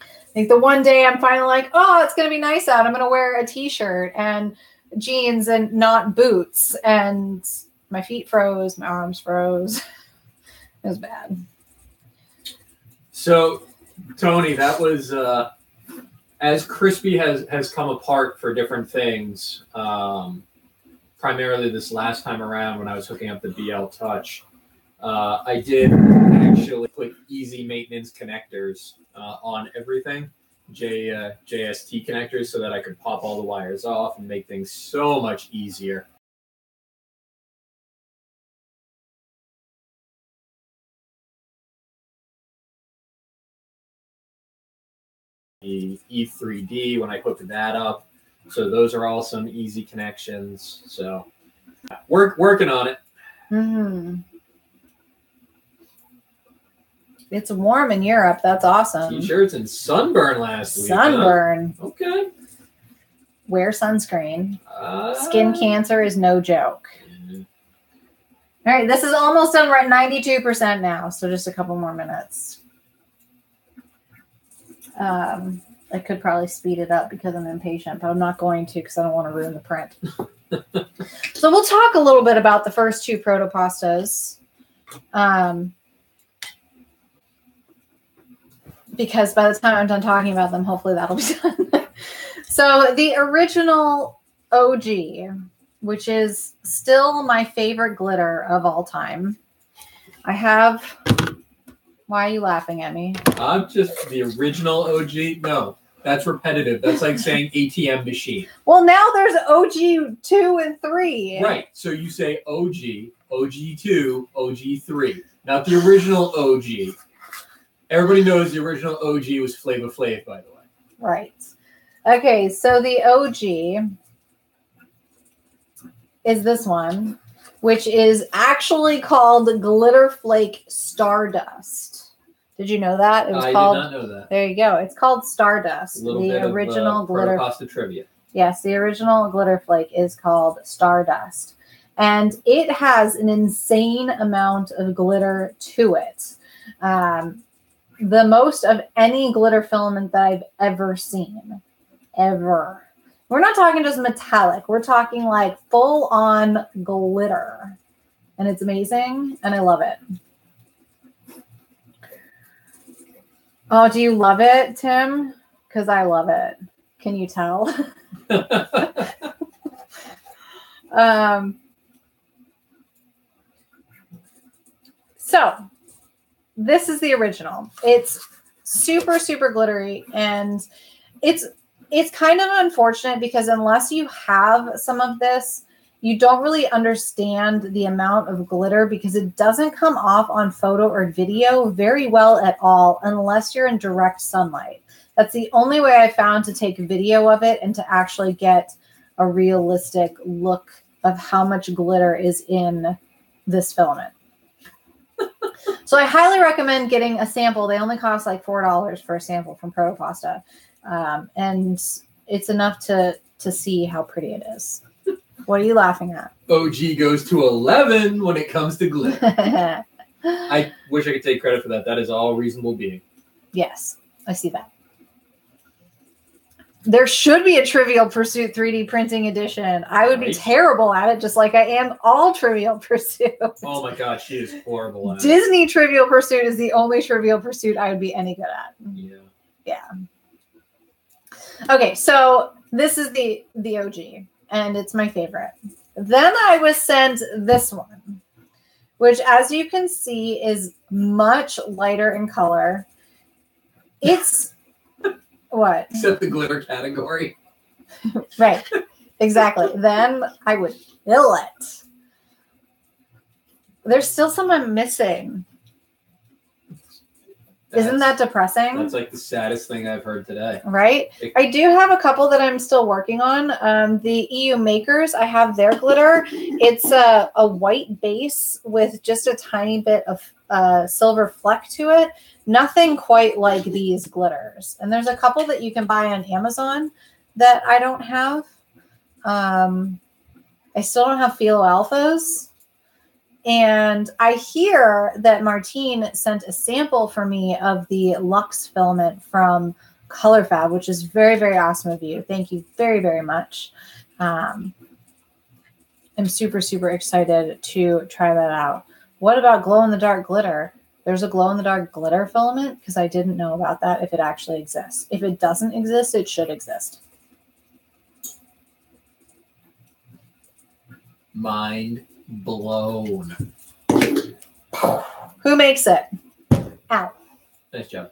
I think the one day I'm finally like, oh, it's going to be nice out. I'm going to wear a t-shirt and jeans and not boots. And my feet froze. My arms froze. It was bad. So, Tony, that was, as Crispy has come apart for different things, primarily this last time around when I was hooking up the BL Touch, I did actually put easy maintenance connectors on everything, JST connectors, so that I could pop all the wires off and make things so much easier. The E3D when I hooked that up, so those are all some easy connections. So working on it. Mm-hmm. It's warm in Europe. That's awesome. T-shirts and sunburn last week. Sunburn. Huh? Okay. Wear sunscreen. Skin cancer is no joke. Yeah. All right, this is almost done. We're at 92% now, so just a couple more minutes. I could probably speed it up because I'm impatient, but I'm not going to because I don't want to ruin the print. So we'll talk a little bit about the first two Proto-Pastas. Because by the time I'm done talking about them, hopefully that'll be done. So the original OG, which is still my favorite glitter of all time. I have... Why are you laughing at me? I'm just the original OG. No, that's repetitive. That's like saying ATM machine. Well, now there's OG 2 and 3. Right. So you say OG, OG2, OG3. Not the original OG. Everybody knows the original OG was Flava Flav, by the way. Right. Okay, so the OG is this one, which is actually called Glitter Flake Stardust. Did you know that? It was called, did not know that. There you go. It's called Stardust. A little the bit original of glitter Proto-Pasta trivia. Yes, the original glitter flake is called Stardust. And it has an insane amount of glitter to it. The most of any glitter filament that I've ever seen. Ever. We're not talking just metallic. We're talking like full-on glitter. And it's amazing, and I love it. Oh, do you love it, Tim? Because I love it. Can you tell? So this is the original. It's super, super glittery, and it's kind of unfortunate because unless you have some of this, you don't really understand the amount of glitter because it doesn't come off on photo or video very well at all unless you're in direct sunlight. That's the only way I found to take a video of it and to actually get a realistic look of how much glitter is in this filament. So I highly recommend getting a sample. They only cost like $4 for a sample from Proto-Pasta. And it's enough to see how pretty it is. What are you laughing at? OG goes to 11 when it comes to glitter. I wish I could take credit for that. That is all reasonable being. Yes, I see that. There should be a Trivial Pursuit 3D printing edition. I would be terrible at it, just like I am all Trivial Pursuit. Oh my gosh, she is horrible at it. Disney Trivial Pursuit is the only Trivial Pursuit I would be any good at. Yeah. Yeah. Okay, so this is the OG, and it's my favorite. Then I was sent this one, which, as you can see, is much lighter in color. It's... What? Except the glitter category. Right. Exactly. Then I would kill it. There's still some I'm missing. Isn't that depressing? That's like the saddest thing I've heard today. Right? I do have a couple that I'm still working on. The EU Makers, I have their glitter. It's a white base with just a tiny bit of silver fleck to it. Nothing quite like these glitters. And there's a couple that you can buy on Amazon that I don't have. I still don't have Philo Alphas. And I hear that Martine sent a sample for me of the Luxe filament from Color Fab, which is very, very awesome of you. Thank you very, very much. I'm super, super excited to try that out. What about glow-in-the-dark glitter? There's a glow-in-the-dark glitter filament because I didn't know about that if it actually exists. If it doesn't exist, it should exist. Mind blown. Who makes it? Ow. Nice job.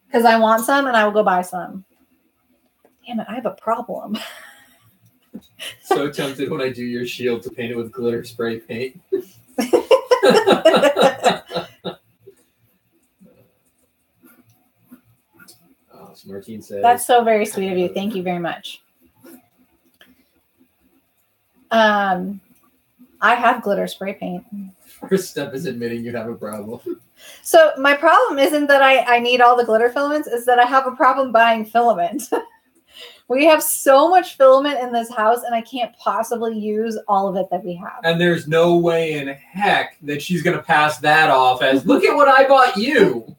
Because I want some and I will go buy some. Damn it, I have a problem. So tempted when I do your shield to paint it with glitter spray paint. Martine says, that's so very sweet of you. Thank you very much. I have glitter spray paint. First step is admitting you have a problem. So my problem isn't that I need all the glitter filaments, is that I have a problem buying filament. We have so much filament in this house, and I can't possibly use all of it that we have. And there's no way in heck that she's going to pass that off as, look at what I bought you.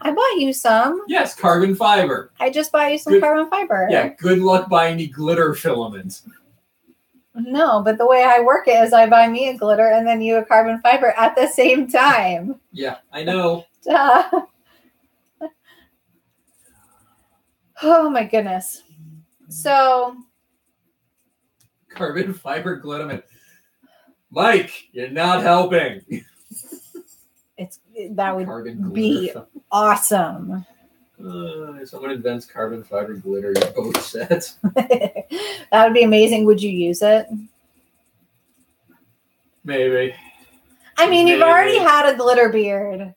I bought you some. Yes, carbon fiber. I just bought you some carbon fiber. Yeah, good luck buying any glitter filaments. No, but the way I work it is I buy me a glitter and then you a carbon fiber at the same time. Yeah, I know. Duh. Oh my goodness. So Carbon fiber glitter. Mike, you're not helping. That would Carbon be glitter. awesome. Someone invents carbon fiber glitter, you're both set. That would be amazing. Would you use it? Maybe. I mean, you've Maybe. already had a glitter beard.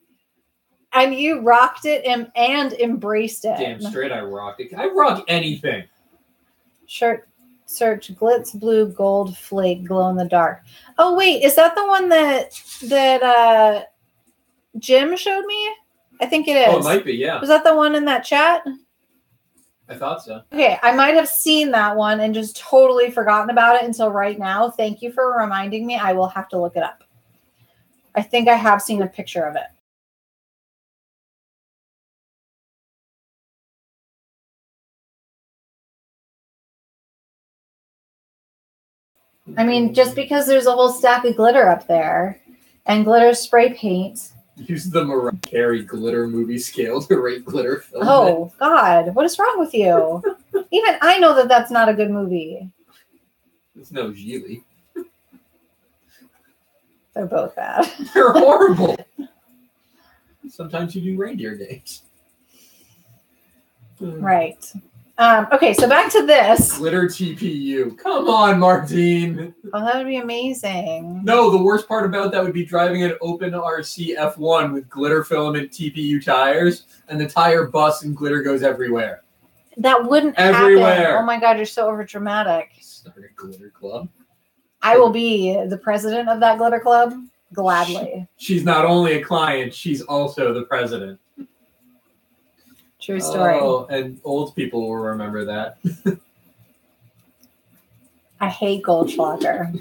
And you rocked it and embraced it. Damn straight I rocked it. I rock anything. Shirt search glitz blue gold flake glow in the dark. Oh wait, is that the one that Jim showed me? I think it is. Oh, it might be, yeah. Was that the one in that chat? I thought so. Okay, I might have seen that one and just totally forgotten about it until right now. Thank you for reminding me. I will have to look it up. I think I have seen a picture of it. I mean, just because there's a whole stack of glitter up there and glitter spray paint. Use the Mariah Carey glitter movie scale to rate glitter filament. Oh, God. What is wrong with you? Even I know that that's not a good movie. It's no Geely. They're both bad. They're horrible. Sometimes you do reindeer games. Right. Okay, so back to this. Glitter TPU. Come on, Martine. Oh, that would be amazing. No, the worst part about that would be driving an open RC F1 with glitter filament TPU tires, and the tire busts and glitter goes everywhere. That wouldn't Everywhere. happen. Oh my God, you're so overdramatic. Start a glitter club. I will be the president of that glitter club gladly. She's not only a client, she's also the president. True story. Oh, and old people will remember that. I hate Goldschlager.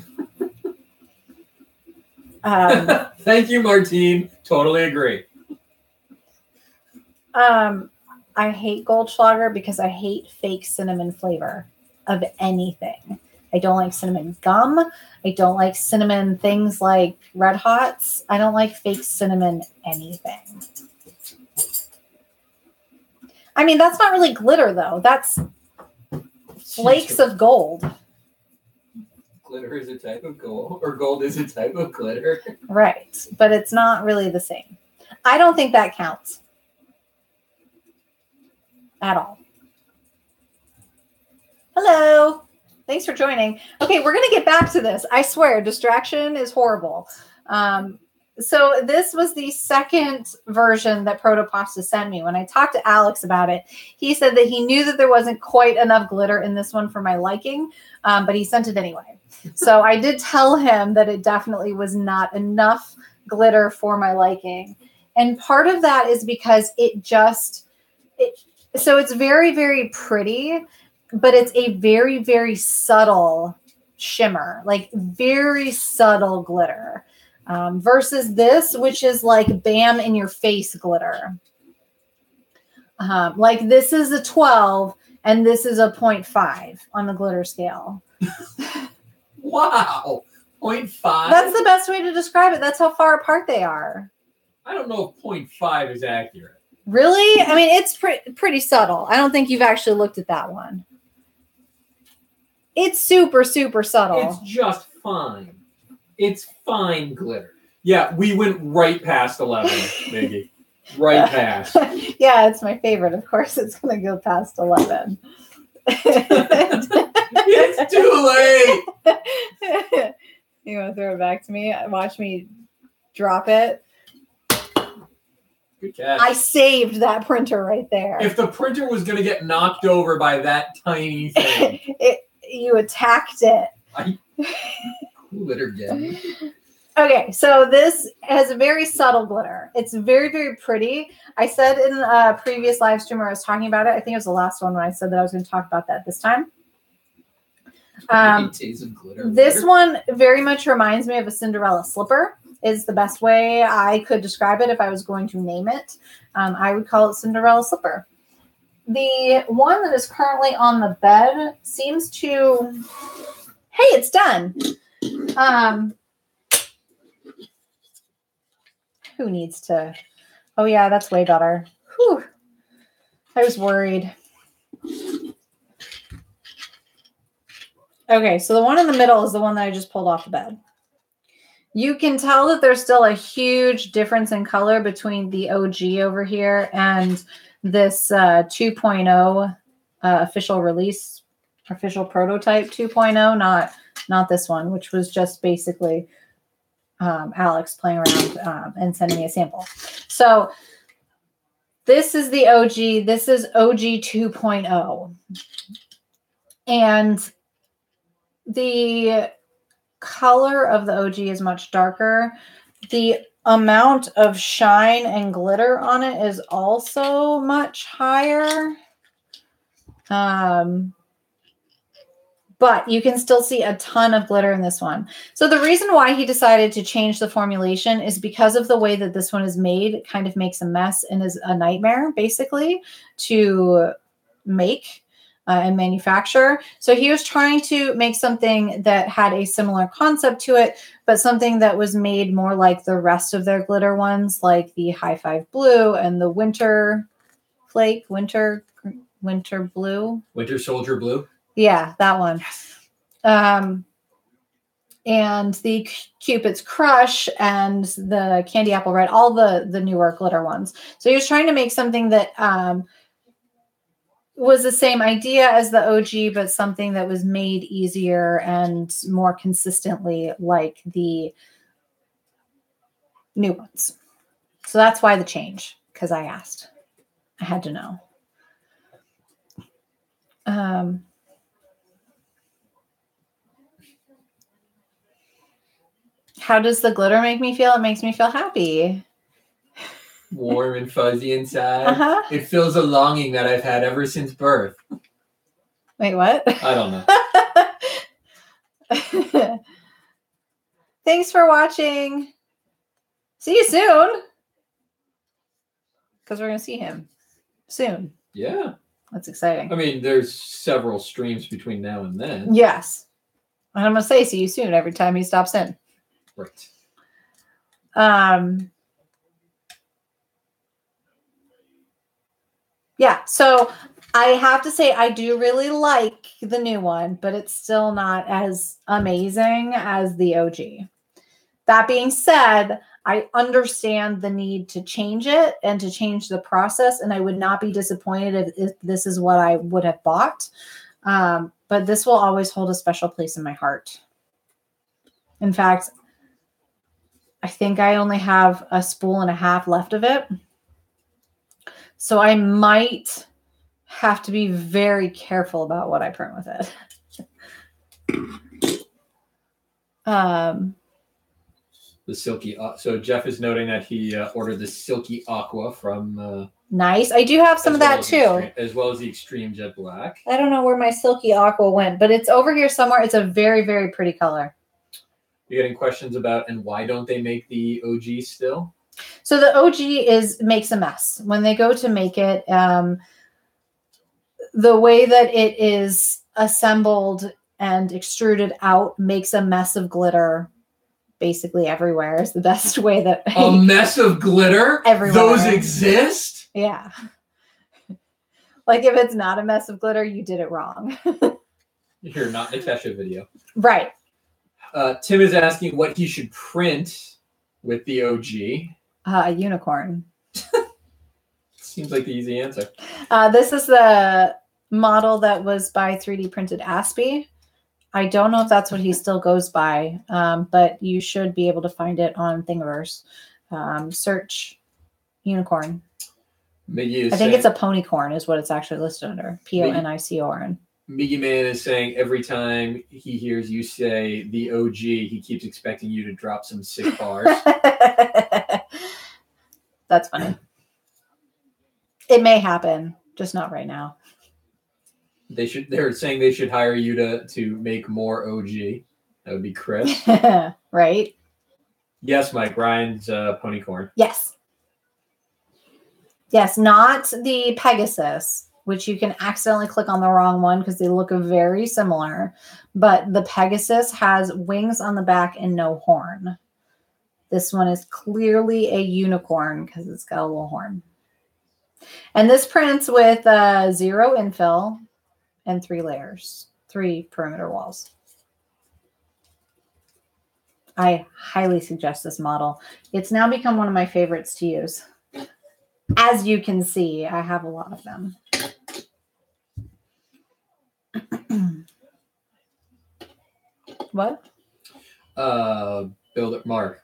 Thank you, Martine. Totally agree. I hate Goldschlager because I hate fake cinnamon flavor of anything. I don't like cinnamon gum. I don't like cinnamon things like Red Hots. I don't like fake cinnamon anything. I mean, that's not really glitter, though. That's flakes of gold. Glitter is a type of gold, or gold is a type of glitter. Right, but it's not really the same. I don't think that counts at all. Hello. Thanks for joining. Okay, we're going to get back to this. I swear, distraction is horrible. So this was the second version that Proto-Pasta sent me. When I talked to Alex about it, he said that he knew that there wasn't quite enough glitter in this one for my liking, but he sent it anyway. So I did tell him that it definitely was not enough glitter for my liking. And part of that is because so it's very, very pretty, but it's a very, very subtle shimmer, like very subtle glitter. Versus this, which is like bam in your face glitter. Like this is a 12 and this is a 0.5 on the glitter scale. Wow. 0.5? That's the best way to describe it. That's how far apart they are. I don't know if 0.5 is accurate. Really? I mean, it's pretty subtle. I don't think you've actually looked at that one. It's super, super subtle. It's just fine. It's fine glitter. Yeah, we went right past 11, Miggy. Right past. Yeah, it's my favorite. Of course, it's going to go past 11. It's too late. You want to throw it back to me? Watch me drop it. Good catch. I saved that printer right there. If the printer was going to get knocked over by that tiny thing. You attacked it. Glitter game. Okay, so this has a very subtle glitter. It's very, very pretty. I said in a previous live stream where I was talking about it, I think it was the last one when I said that I was going to talk about that this time. This one very much reminds me of a Cinderella slipper, is the best way I could describe it if I was going to name it. I would call it Cinderella slipper. The one that is currently on the bed seems to hey, it's done. Who needs to? Oh yeah, that's way better. Whew. I was worried. Okay, so the one in the middle is the one that I just pulled off the bed. You can tell that there's still a huge difference in color between the OG over here and this 2.0 official release, official prototype 2.0, not this one, which was just basically Alex playing around and sending me a sample. So this is the OG. This is OG 2.0. And the color of the OG is much darker. The amount of shine and glitter on it is also much higher. But you can still see a ton of glitter in this one. So the reason why he decided to change the formulation is because of the way that this one is made. It kind of makes a mess and is a nightmare, basically, to make and manufacture. So he was trying to make something that had a similar concept to it, but something that was made more like the rest of their glitter ones, like the High Five Blue and the Winter Flake, Winter Blue. Winter Soldier Blue. Yeah, that one. Yes. And the Cupid's Crush and the Candy Apple Red, all the newer glitter ones. So he was trying to make something that was the same idea as the OG, but something that was made easier and more consistently like the new ones. So that's why the change, because I asked. I had to know. How does the glitter make me feel? It makes me feel happy. Warm and fuzzy inside. It fills a longing that I've had ever since birth. Wait, what? I don't know. Thanks for watching. See you soon. Because we're going to see him soon. Yeah. That's exciting. I mean, there's several streams between now and then. Yes. And I'm going to say see you soon every time he stops in. Right. Yeah, so I have to say I do really like the new one, but it's still not as amazing as the OG. That being said, I understand the need to change it and to change the process, and I would not be disappointed if this is what I would have bought. But this will always hold a special place in my heart. In fact, I think I only have a spool and a half left of it. So I might have to be very careful about what I print with it. The silky. So Jeff is noting that he ordered the silky aqua from. Nice. I do have some of that too, as well as the extreme jet black. I don't know where my silky aqua went, but it's over here somewhere. It's a very, very pretty color. You're getting questions about, and why don't they make the OG still? So the OG makes a mess when they go to make it. The way that it is assembled and extruded out makes a mess of glitter basically everywhere is the best way that a mess of glitter everywhere. Those exist? Yeah. Like if it's not a mess of glitter, you did it wrong. You're not Natasha video. Right. Tim is asking what he should print with the OG. A unicorn. Seems like the easy answer. This is the model that was by 3D printed Aspie. I don't know if that's what he still goes by, but you should be able to find it on Thingiverse. Search unicorn. I think it's a ponycorn is what it's actually listed under. P-O-N-I-C-O-R-N. Miggy Man is saying every time he hears you say the OG, he keeps expecting you to drop some sick bars. That's funny. It may happen, just not right now. They're saying they should hire you to make more OG. That would be Chris. Right? Yes, Mike. Ryan's ponycorn. Yes. Yes, not the Pegasus. which you can accidentally click on the wrong one because they look very similar. But the Pegasus has wings on the back and no horn. This one is clearly a unicorn because it's got a little horn. And this prints with 0 infill and 3 layers, 3 perimeter walls. I highly suggest this model. It's now become one of my favorites to use. As you can see, I have a lot of them. What? Builder's Mark.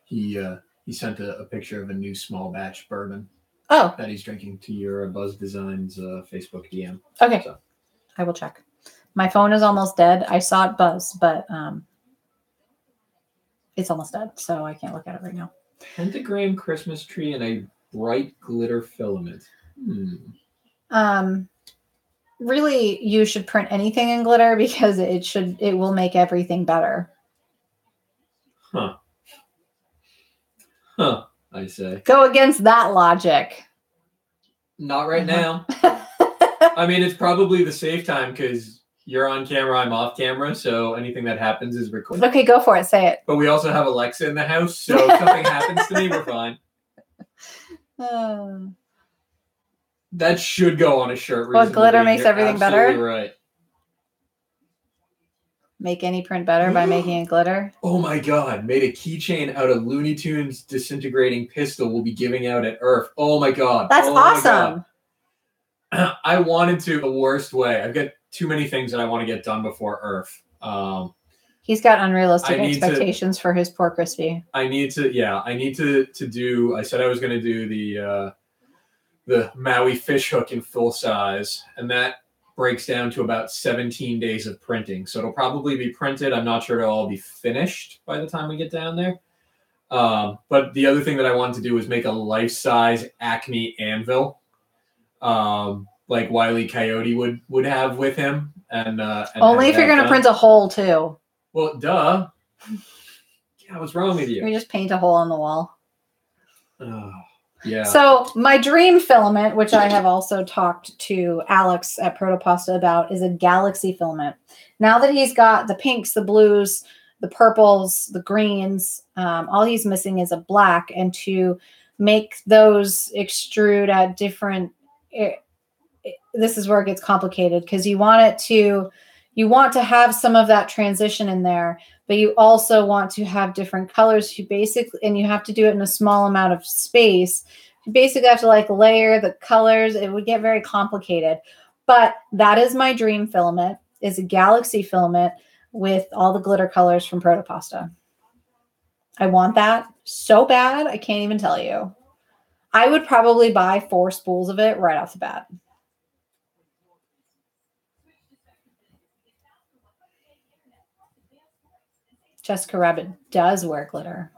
He sent a picture of a new small batch bourbon. Oh. That he's drinking to your Abuzz Designs Facebook DM. Okay. So. I will check. My phone is almost dead. I saw it buzz, but it's almost dead, so I can't look at it right now. Pentagram Christmas tree and a bright glitter filament. Really, you should print anything in glitter because it will make everything better. Huh, I say. Go against that logic. Not right now. I mean, it's probably the safe time because you're on camera, I'm off camera, so anything that happens is recorded. Okay, go for it. Say it. But we also have Alexa in the house, so if something happens to me, we're fine. That should go on a shirt. Well, glitter makes everything better? Right. Make any print better by making it glitter? Oh my god, made a keychain out of Looney Tunes disintegrating pistol we'll be giving out at Earth. Oh my god. That's awesome. I wanted to the worst way. I've got too many things that I want to get done before Earth. He's got unrealistic expectations for his poor Crispy. I need to do, I said I was going to do the Maui fish hook in full size, and that breaks down to about 17 days of printing. So it'll probably be printed. I'm not sure it'll all be finished by the time we get down there. But the other thing that I wanted to do was make a life-size Acme Anvil, like Wile E. Coyote would have with him. And only if you're going to print a hole, too. Well, duh. Yeah, what's wrong with you? We just paint a hole on the wall. Yeah. So my dream filament, which I have also talked to Alex at Proto-Pasta about, is a galaxy filament. Now that he's got the pinks, the blues, the purples, the greens, all he's missing is a black. And to make those extrude at different, this is where it gets complicated because you want to have some of that transition in there, but you also want to have different colors. And you have to do it in a small amount of space. You basically have to like layer the colors. It would get very complicated, but that is my dream filament, is a galaxy filament with all the glitter colors from Proto-Pasta. I want that so bad. I can't even tell you. I would probably buy 4 spools of it right off the bat. Jessica Rabbit does wear glitter.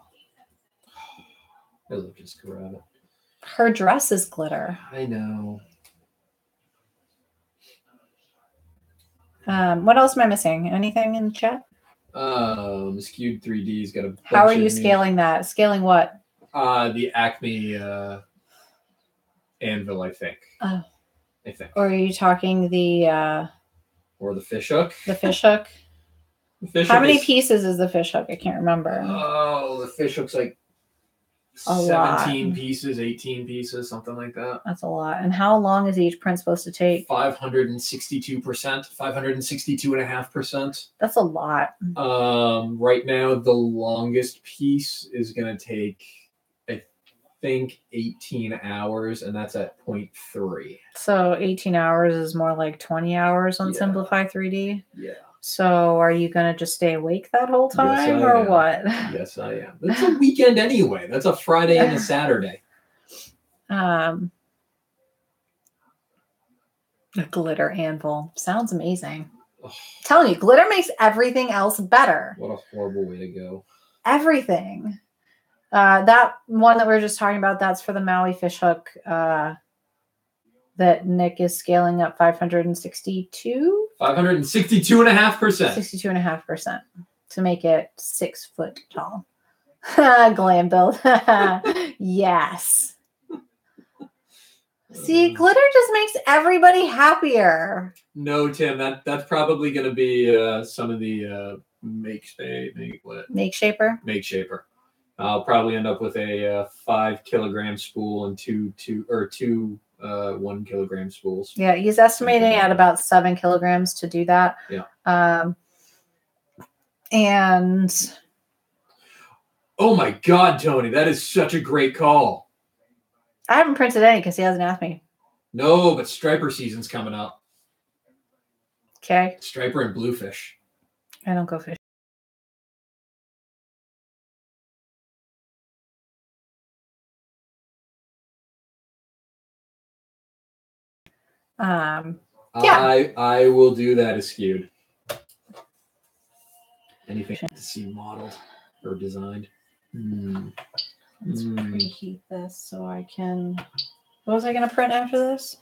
I love Jessica Rabbit. Her dress is glitter. I know. What else am I missing? Anything in the chat? Skewed 3D's got a bunch. How are you scaling that? Scaling what? The Acme Anvil, I think. Oh. I think. Or are you talking the... or the fish hook? The fish hook? How many pieces is the fish hook? I can't remember. Oh, the fish hook's like 17 pieces, 18 pieces, something like that. That's a lot. And how long is each print supposed to take? 562%, 562.5%. That's a lot. Right now, the longest piece is going to take, I think, 18 hours, and that's at 0.3. So 18 hours is more like 20 hours on Simplify 3D? Yeah. So are you going to just stay awake that whole time or what? Yes, I am. That's a weekend anyway. That's a Friday and a Saturday. A glitter anvil. Sounds amazing. I'm telling you, glitter makes everything else better. What a horrible way to go. Everything. That one that we were just talking about, that's for the Maui fish hook that Nick is scaling up 562? 562.5%. 62.5% to make it 6 foot tall. Glam build. Yes. See, glitter just makes everybody happier. No, Tim, that's probably going to be some of the MakeShaper. I'll probably end up with a 5 kilogram spool and two 1 kilogram spools. Yeah, he's estimating at about 7 kilograms to do that. Yeah. And oh my God, Tony, that is such a great call. I haven't printed any because he hasn't asked me. No, but striper season's coming up. Okay. Striper and bluefish. I don't go fishing. Yeah. I will do that askewed. Anything to see modeled or designed. Let's preheat this so I can. What was I going to print after this?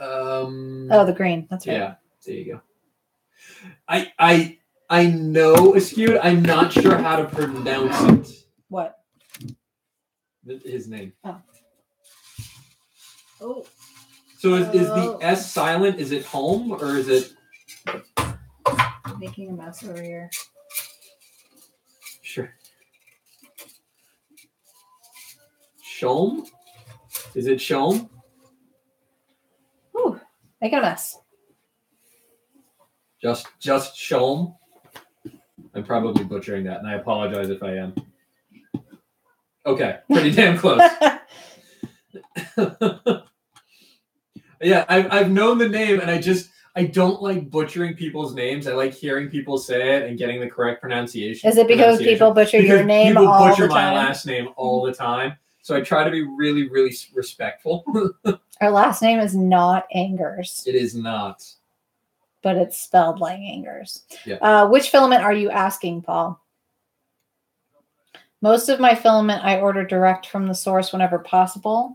Oh, the green. That's right. Yeah, there you go. I know askewed. I'm not sure how to pronounce it. What? His name. Oh. Oh. So is the S silent? Is it home or is it? I'm making a mess over here. Sure. Shom? Is it Shom? Ooh, making a mess. Just Shom? I'm probably butchering that, and I apologize if I am. Okay, pretty damn close. Yeah, I've known the name, and I don't like butchering people's names. I like hearing people say it and getting the correct pronunciation. Is it because people butcher your name all the time? People butcher my last name all the time. So I try to be really, really respectful. Our last name is not Angers. It is not. But it's spelled like Angers. Yeah. Which filament are you asking, Paul? Most of my filament I order direct from the source whenever possible.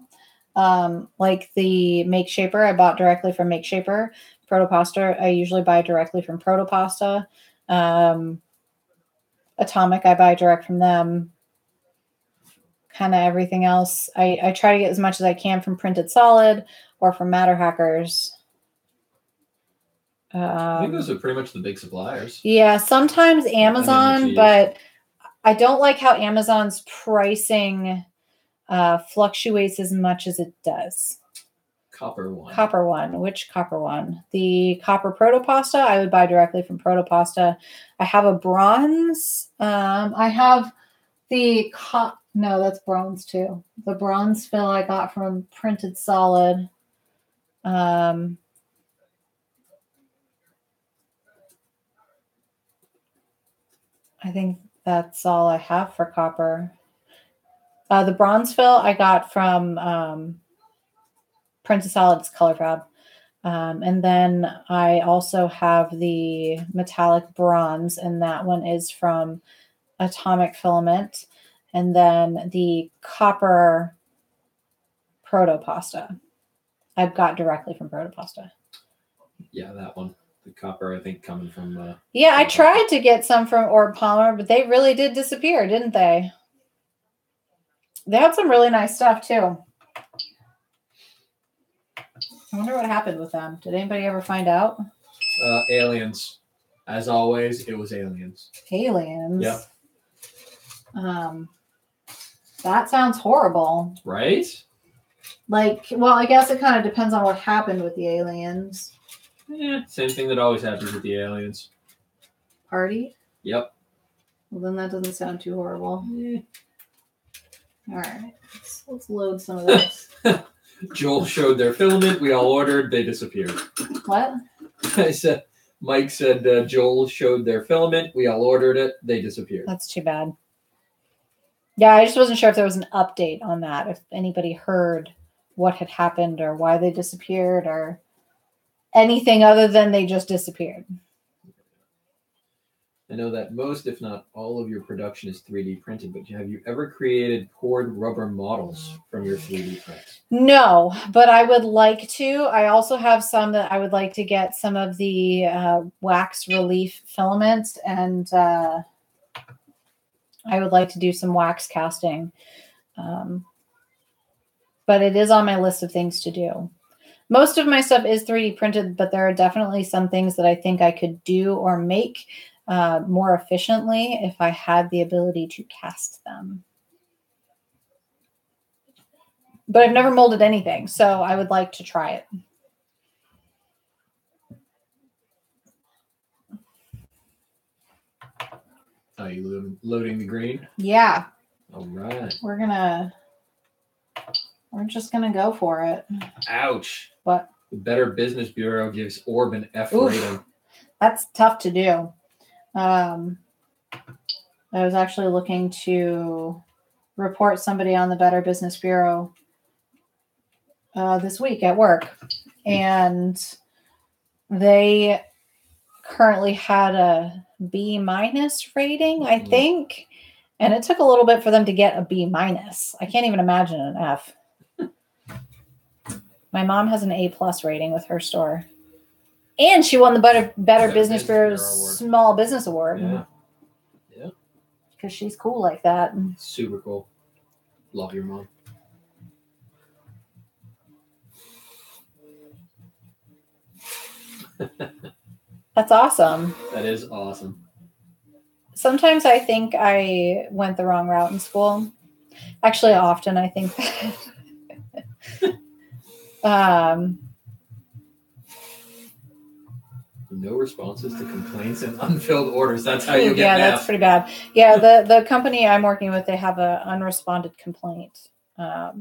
Like the MakeShaper, I bought directly from MakeShaper. Proto-Pasta, I usually buy directly from Proto-Pasta. Atomic, I buy direct from them. Kind of everything else. I try to get as much as I can from Printed Solid or from Matter Hackers. I think those are pretty much the big suppliers. Yeah, sometimes Amazon, but I don't like how Amazon's pricing fluctuates as much as it does. Copper one. Copper one. Which copper one? The copper Proto-Pasta, I would buy directly from Proto-Pasta. I have a bronze. I have the no, that's bronze too. The bronze fill I got from Printed Solid. I think that's all I have for copper. The bronze fill I got from Printed Solid's Color Fab. And then I also have the metallic bronze, and that one is from Atomic Filament. And then the copper Proto-Pasta I've got directly from Proto-Pasta. Yeah, that one. The copper, I think, coming from... yeah, I tried to get some from Orb Polymer, but they really did disappear, didn't they? They had some really nice stuff, too. I wonder what happened with them. Did anybody ever find out? Aliens. As always, it was aliens. Aliens? Yep. That sounds horrible. Right? Like, well, I guess it kind of depends on what happened with the aliens. Yeah, same thing that always happens with the aliens. Party? Yep. Well, then that doesn't sound too horrible. Yeah. All right. Let's load some of this. Joel showed their filament. We all ordered. They disappeared. What? Mike said Joel showed their filament. We all ordered it. They disappeared. That's too bad. Yeah, I just wasn't sure if there was an update on that. If anybody heard what had happened or why they disappeared or anything other than they just disappeared. I know that most, if not all, of your production is 3D printed, but have you ever created poured rubber models from your 3D prints? No, but I would like to. I also have some that I would like to get some of the wax relief filaments, and I would like to do some wax casting. but it is on my list of things to do. Most of my stuff is 3D printed, but there are definitely some things that I think I could do or make more efficiently if I had the ability to cast them. But I've never molded anything, so I would like to try it. Are you loading the green? Yeah. All right. We're just gonna go for it. Ouch. What? The Better Business Bureau gives Orb an F Oof. rating. That's tough to do. I was actually looking to report somebody on the Better Business Bureau this week at work, and they currently had a B- rating, I think, and it took a little bit for them to get a B-. I can't even imagine an F. My mom has an A+ rating with her store, and she won the Better Business Bureau's Small Business Award. Yeah. Because she's cool like that. Super cool. Love your mom. That's awesome. That is awesome. Sometimes I think I went the wrong route in school. Actually, often I think that. No responses to complaints and unfilled orders. That's how you get Yeah, math. that's pretty bad. Yeah, the company I'm working with, they have an unresponded complaint. But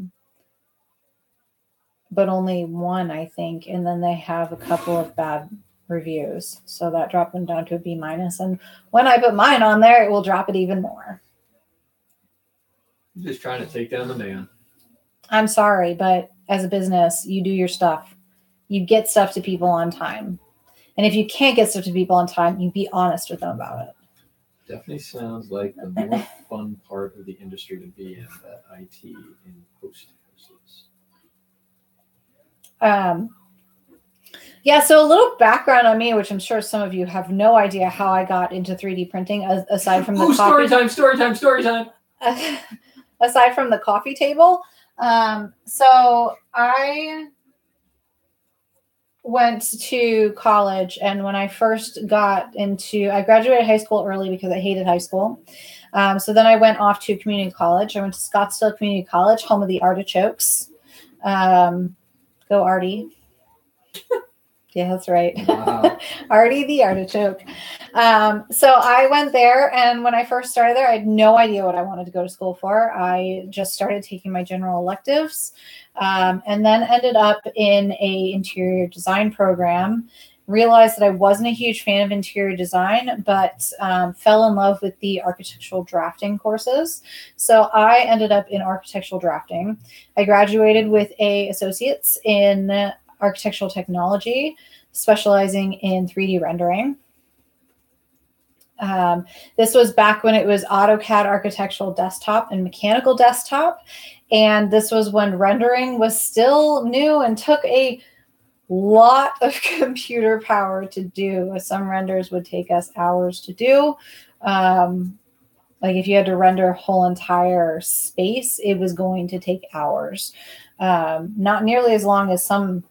only one, I think. And then they have a couple of bad reviews. So that dropped them down to a B-. And when I put mine on there, it will drop it even more. I'm just trying to take down the man. I'm sorry, but as a business, you do your stuff. You get stuff to people on time. And if you can't get stuff to people on time, you be honest with them about it. Definitely sounds like the more fun part of the industry to be in, that IT in post houses. Yeah, so a little background on me, which I'm sure some of you have no idea how I got into 3D printing, aside from the story time. Aside from the coffee table. So I went to college, and when I first I graduated high school early because I hated high school. So then I went off to community college. I went to Scottsdale Community College, home of the Artichokes. Go Artie. Yeah, that's right. Wow. Artie the Artichoke. So I went there, and when I first started there, I had no idea what I wanted to go to school for. I just started taking my general electives, and then ended up in a interior design program. Realized that I wasn't a huge fan of interior design, but fell in love with the architectural drafting courses. So I ended up in architectural drafting. I graduated with an associate's in architectural technology, specializing in 3D rendering. This was back when it was AutoCAD architectural desktop and mechanical desktop. And this was when rendering was still new and took a lot of computer power to do. Some renders would take us hours to do. Like if you had to render a whole entire space, it was going to take hours. Not nearly as long as some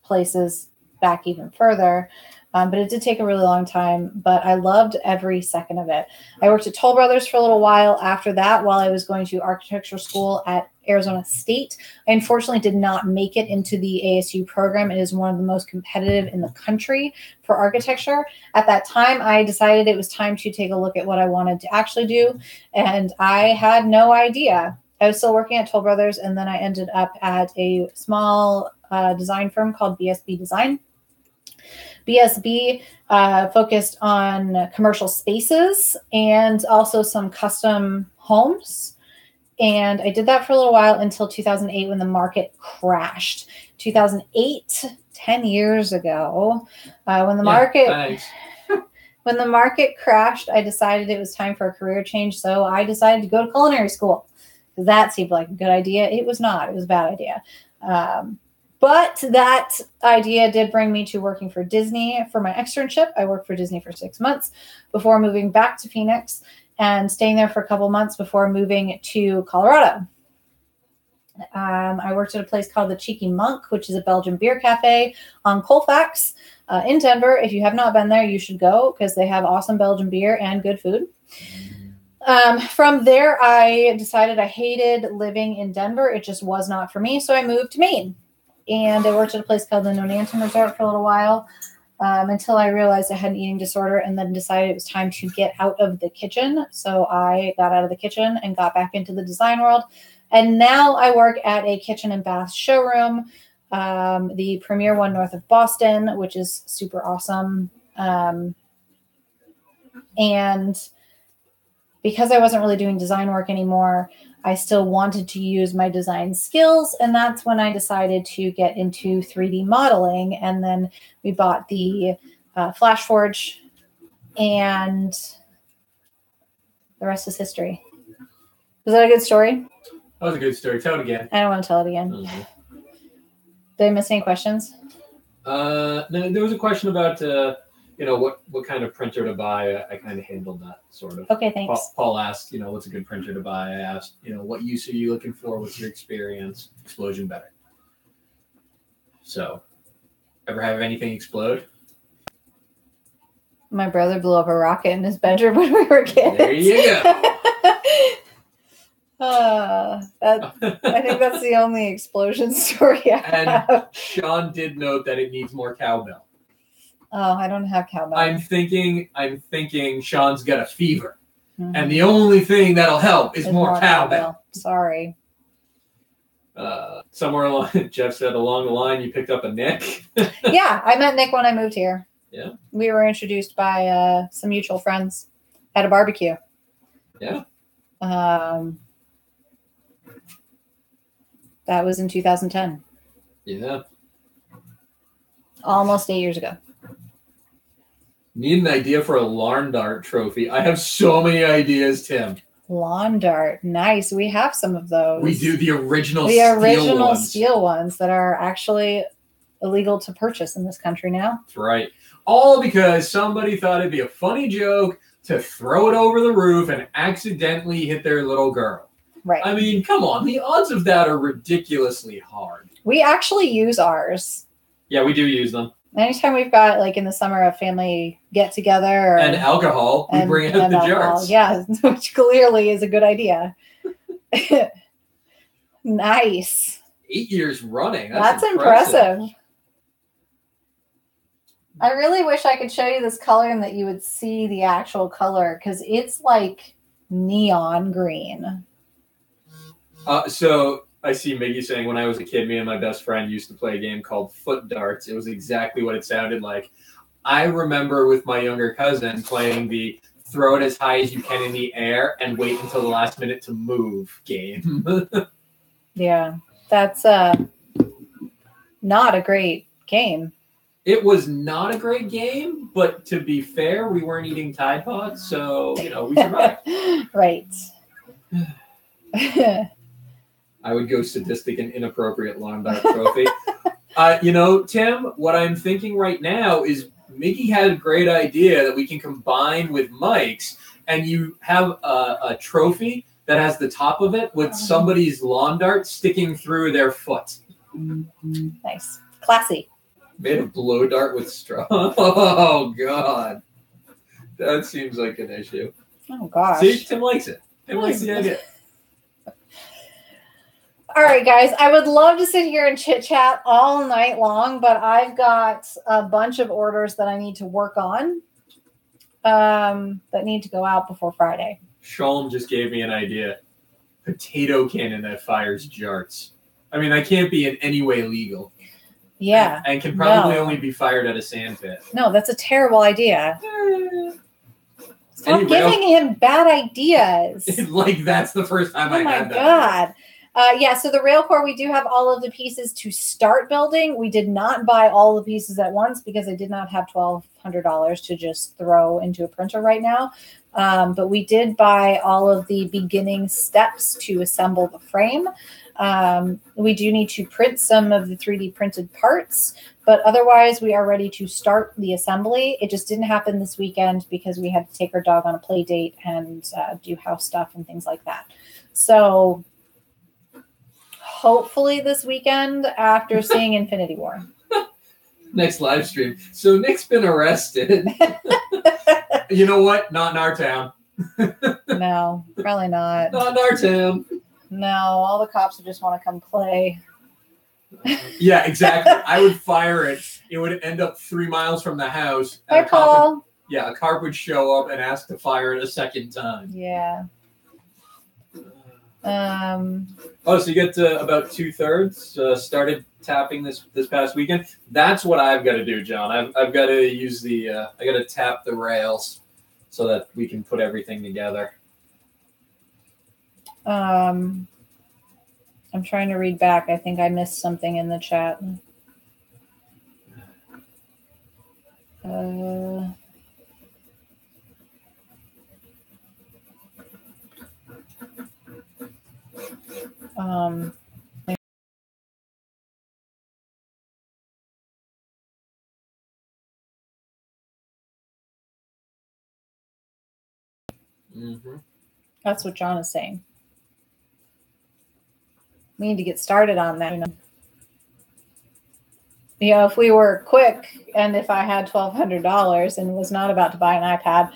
places back even further, but it did take a really long time, but I loved every second of it. I worked at Toll Brothers for a little while after that while I was going to architecture school at Arizona State. I unfortunately did not make it into the ASU program. It is one of the most competitive in the country for architecture. At that time, I decided it was time to take a look at what I wanted to actually do, and I had no idea. I was still working at Toll Brothers, and then I ended up at a small design firm called BSB Design. BSB focused on commercial spaces and also some custom homes. And I did that for a little while until 2008 when the market crashed. 2008, 10 years ago, when the market crashed, I decided it was time for a career change. So I decided to go to culinary school. That seemed like a good idea. It was not. It was a bad idea. But that idea did bring me to working for Disney for my externship. I worked for Disney for 6 months before moving back to Phoenix and staying there for a couple months before moving to Colorado. I worked at a place called the Cheeky Monk, which is a Belgian beer cafe on Colfax in Denver. If you have not been there, you should go because they have awesome Belgian beer and good food. From there, I decided I hated living in Denver. It just was not for me. So I moved to Maine. And I worked at a place called the Nonantum Resort for a little while until I realized I had an eating disorder and then decided it was time to get out of the kitchen. So I got out of the kitchen and got back into the design world. And now I work at a kitchen and bath showroom, the premier one north of Boston, which is super awesome. And because I wasn't really doing design work anymore, I still wanted to use my design skills. And that's when I decided to get into 3D modeling. And then we bought the Flash Forge, and the rest is history. Was that a good story? That was a good story. Tell it again. I don't want to tell it again. Mm-hmm. Did I miss any questions? No, there was a question about, what kind of printer to buy. I kind of handled that sort of. Okay, thanks. Paul asked, what's a good printer to buy? I asked, what use are you looking for? What's your experience? Explosion better. So, ever have anything explode? My brother blew up a rocket in his bedroom when we were kids. There you go. I think that's the only explosion story I have. And Sean did note that it needs more cowbell. Oh, I don't have cowbell. I'm thinking Sean's got a fever. Mm-hmm. And the only thing that'll help is more cowbell. Sorry. Somewhere along, Jeff said along the line, you picked up a Nick. Yeah, I met Nick when I moved here. Yeah. We were introduced by some mutual friends at a barbecue. Yeah. That was in 2010. Yeah. Almost 8 years ago. Need an idea for a lawn dart trophy. I have so many ideas, Tim. Lawn dart. Nice. We have some of those. We do the original steel ones that are actually illegal to purchase in this country now. That's right. All because somebody thought it'd be a funny joke to throw it over the roof and accidentally hit their little girl. Right. I mean, come on. The odds of that are ridiculously hard. We actually use ours. Yeah, we do use them. Anytime we've got, like in the summer, a family get-together. And alcohol, we bring out the jars. Yeah, which clearly is a good idea. Nice. 8 years running. That's impressive. I really wish I could show you this color and that you would see the actual color, because it's like neon green. So I see Miggy saying, when I was a kid, me and my best friend used to play a game called Foot Darts. It was exactly what it sounded like. I remember with my younger cousin playing the throw it as high as you can in the air and wait until the last minute to move game. Yeah, that's not a great game. It was not a great game, but to be fair, we weren't eating Tide Pods, so, we survived. Right. I would go sadistic and inappropriate lawn dart trophy. Tim, what I'm thinking right now is Miggy had a great idea that we can combine with Mike's, and you have a trophy that has the top of it with somebody's lawn dart sticking through their foot. Nice. Classy. Made a blow dart with straw. Oh, God. That seems like an issue. Oh, gosh. See, Tim likes it. Tim likes the idea. All right, guys, I would love to sit here and chit-chat all night long, but I've got a bunch of orders that I need to work on that need to go out before Friday. Shalom just gave me an idea. Potato cannon that fires jarts. I mean, that can't be in any way legal. Yeah. And can probably only be fired at a sand pit. No, that's a terrible idea. Stop giving him bad ideas. Like, that's the first time I had that. Oh, my God. So the rail core, we do have all of the pieces to start building. We did not buy all the pieces at once because I did not have $1,200 to just throw into a printer right now. But we did buy all of the beginning steps to assemble the frame. We do need to print some of the 3D printed parts, but otherwise we are ready to start the assembly. It just didn't happen this weekend because we had to take our dog on a play date and do house stuff and things like that. So hopefully this weekend after seeing Infinity War. Next live stream. So Nick's been arrested. You know what? Not in our town. No, probably not. Not in our town. No, all the cops would just want to come play. Yeah, exactly. I would fire it. It would end up 3 miles from the house. Hi, Paul. A cop would show up and ask to fire it a second time. Yeah. So you get to about 2/3. Started tapping this past weekend. That's what I've got to do, John. I've got to use I got to tap the rails so that we can put everything together. I'm trying to read back. I think I missed something in the chat. That's what John is saying. We need to get started on that. If we were quick and if I had $1,200 and was not about to buy an iPad,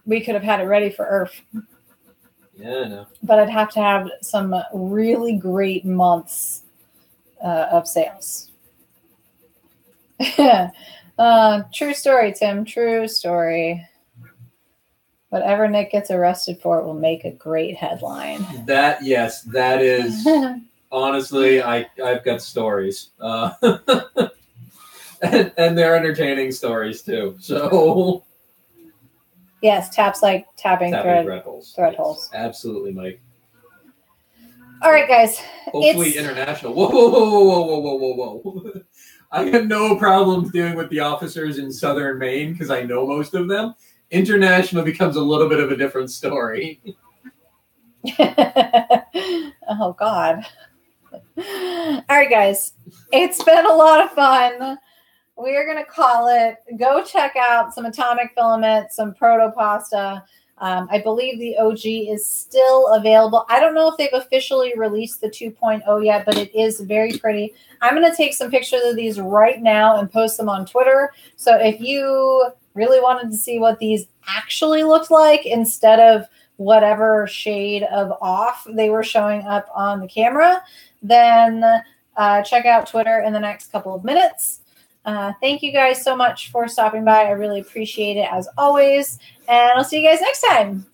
we could have had it ready for Earth. Yeah, I know. But I'd have to have some really great months of sales. True story, Tim. True story. Whatever Nick gets arrested for, it will make a great headline. That is. Honestly, I've got stories. And they're entertaining stories, too. So... Yes, taps like tapping thread holes. Thread holes. Absolutely, Mike. All right, guys. Hopefully international. Whoa. I got no problems dealing with the officers in southern Maine because I know most of them. International becomes a little bit of a different story. Oh, God. All right, guys. It's been a lot of fun. We are going to call it. Go check out some Atomic Filament, some Proto-Pasta. I believe the OG is still available. I don't know if they've officially released the 2.0 yet, but it is very pretty. I'm going to take some pictures of these right now and post them on Twitter. So if you really wanted to see what these actually looked like instead of whatever shade of off they were showing up on the camera, then check out Twitter in the next couple of minutes. Thank you guys so much for stopping by. I really appreciate it as always. And I'll see you guys next time.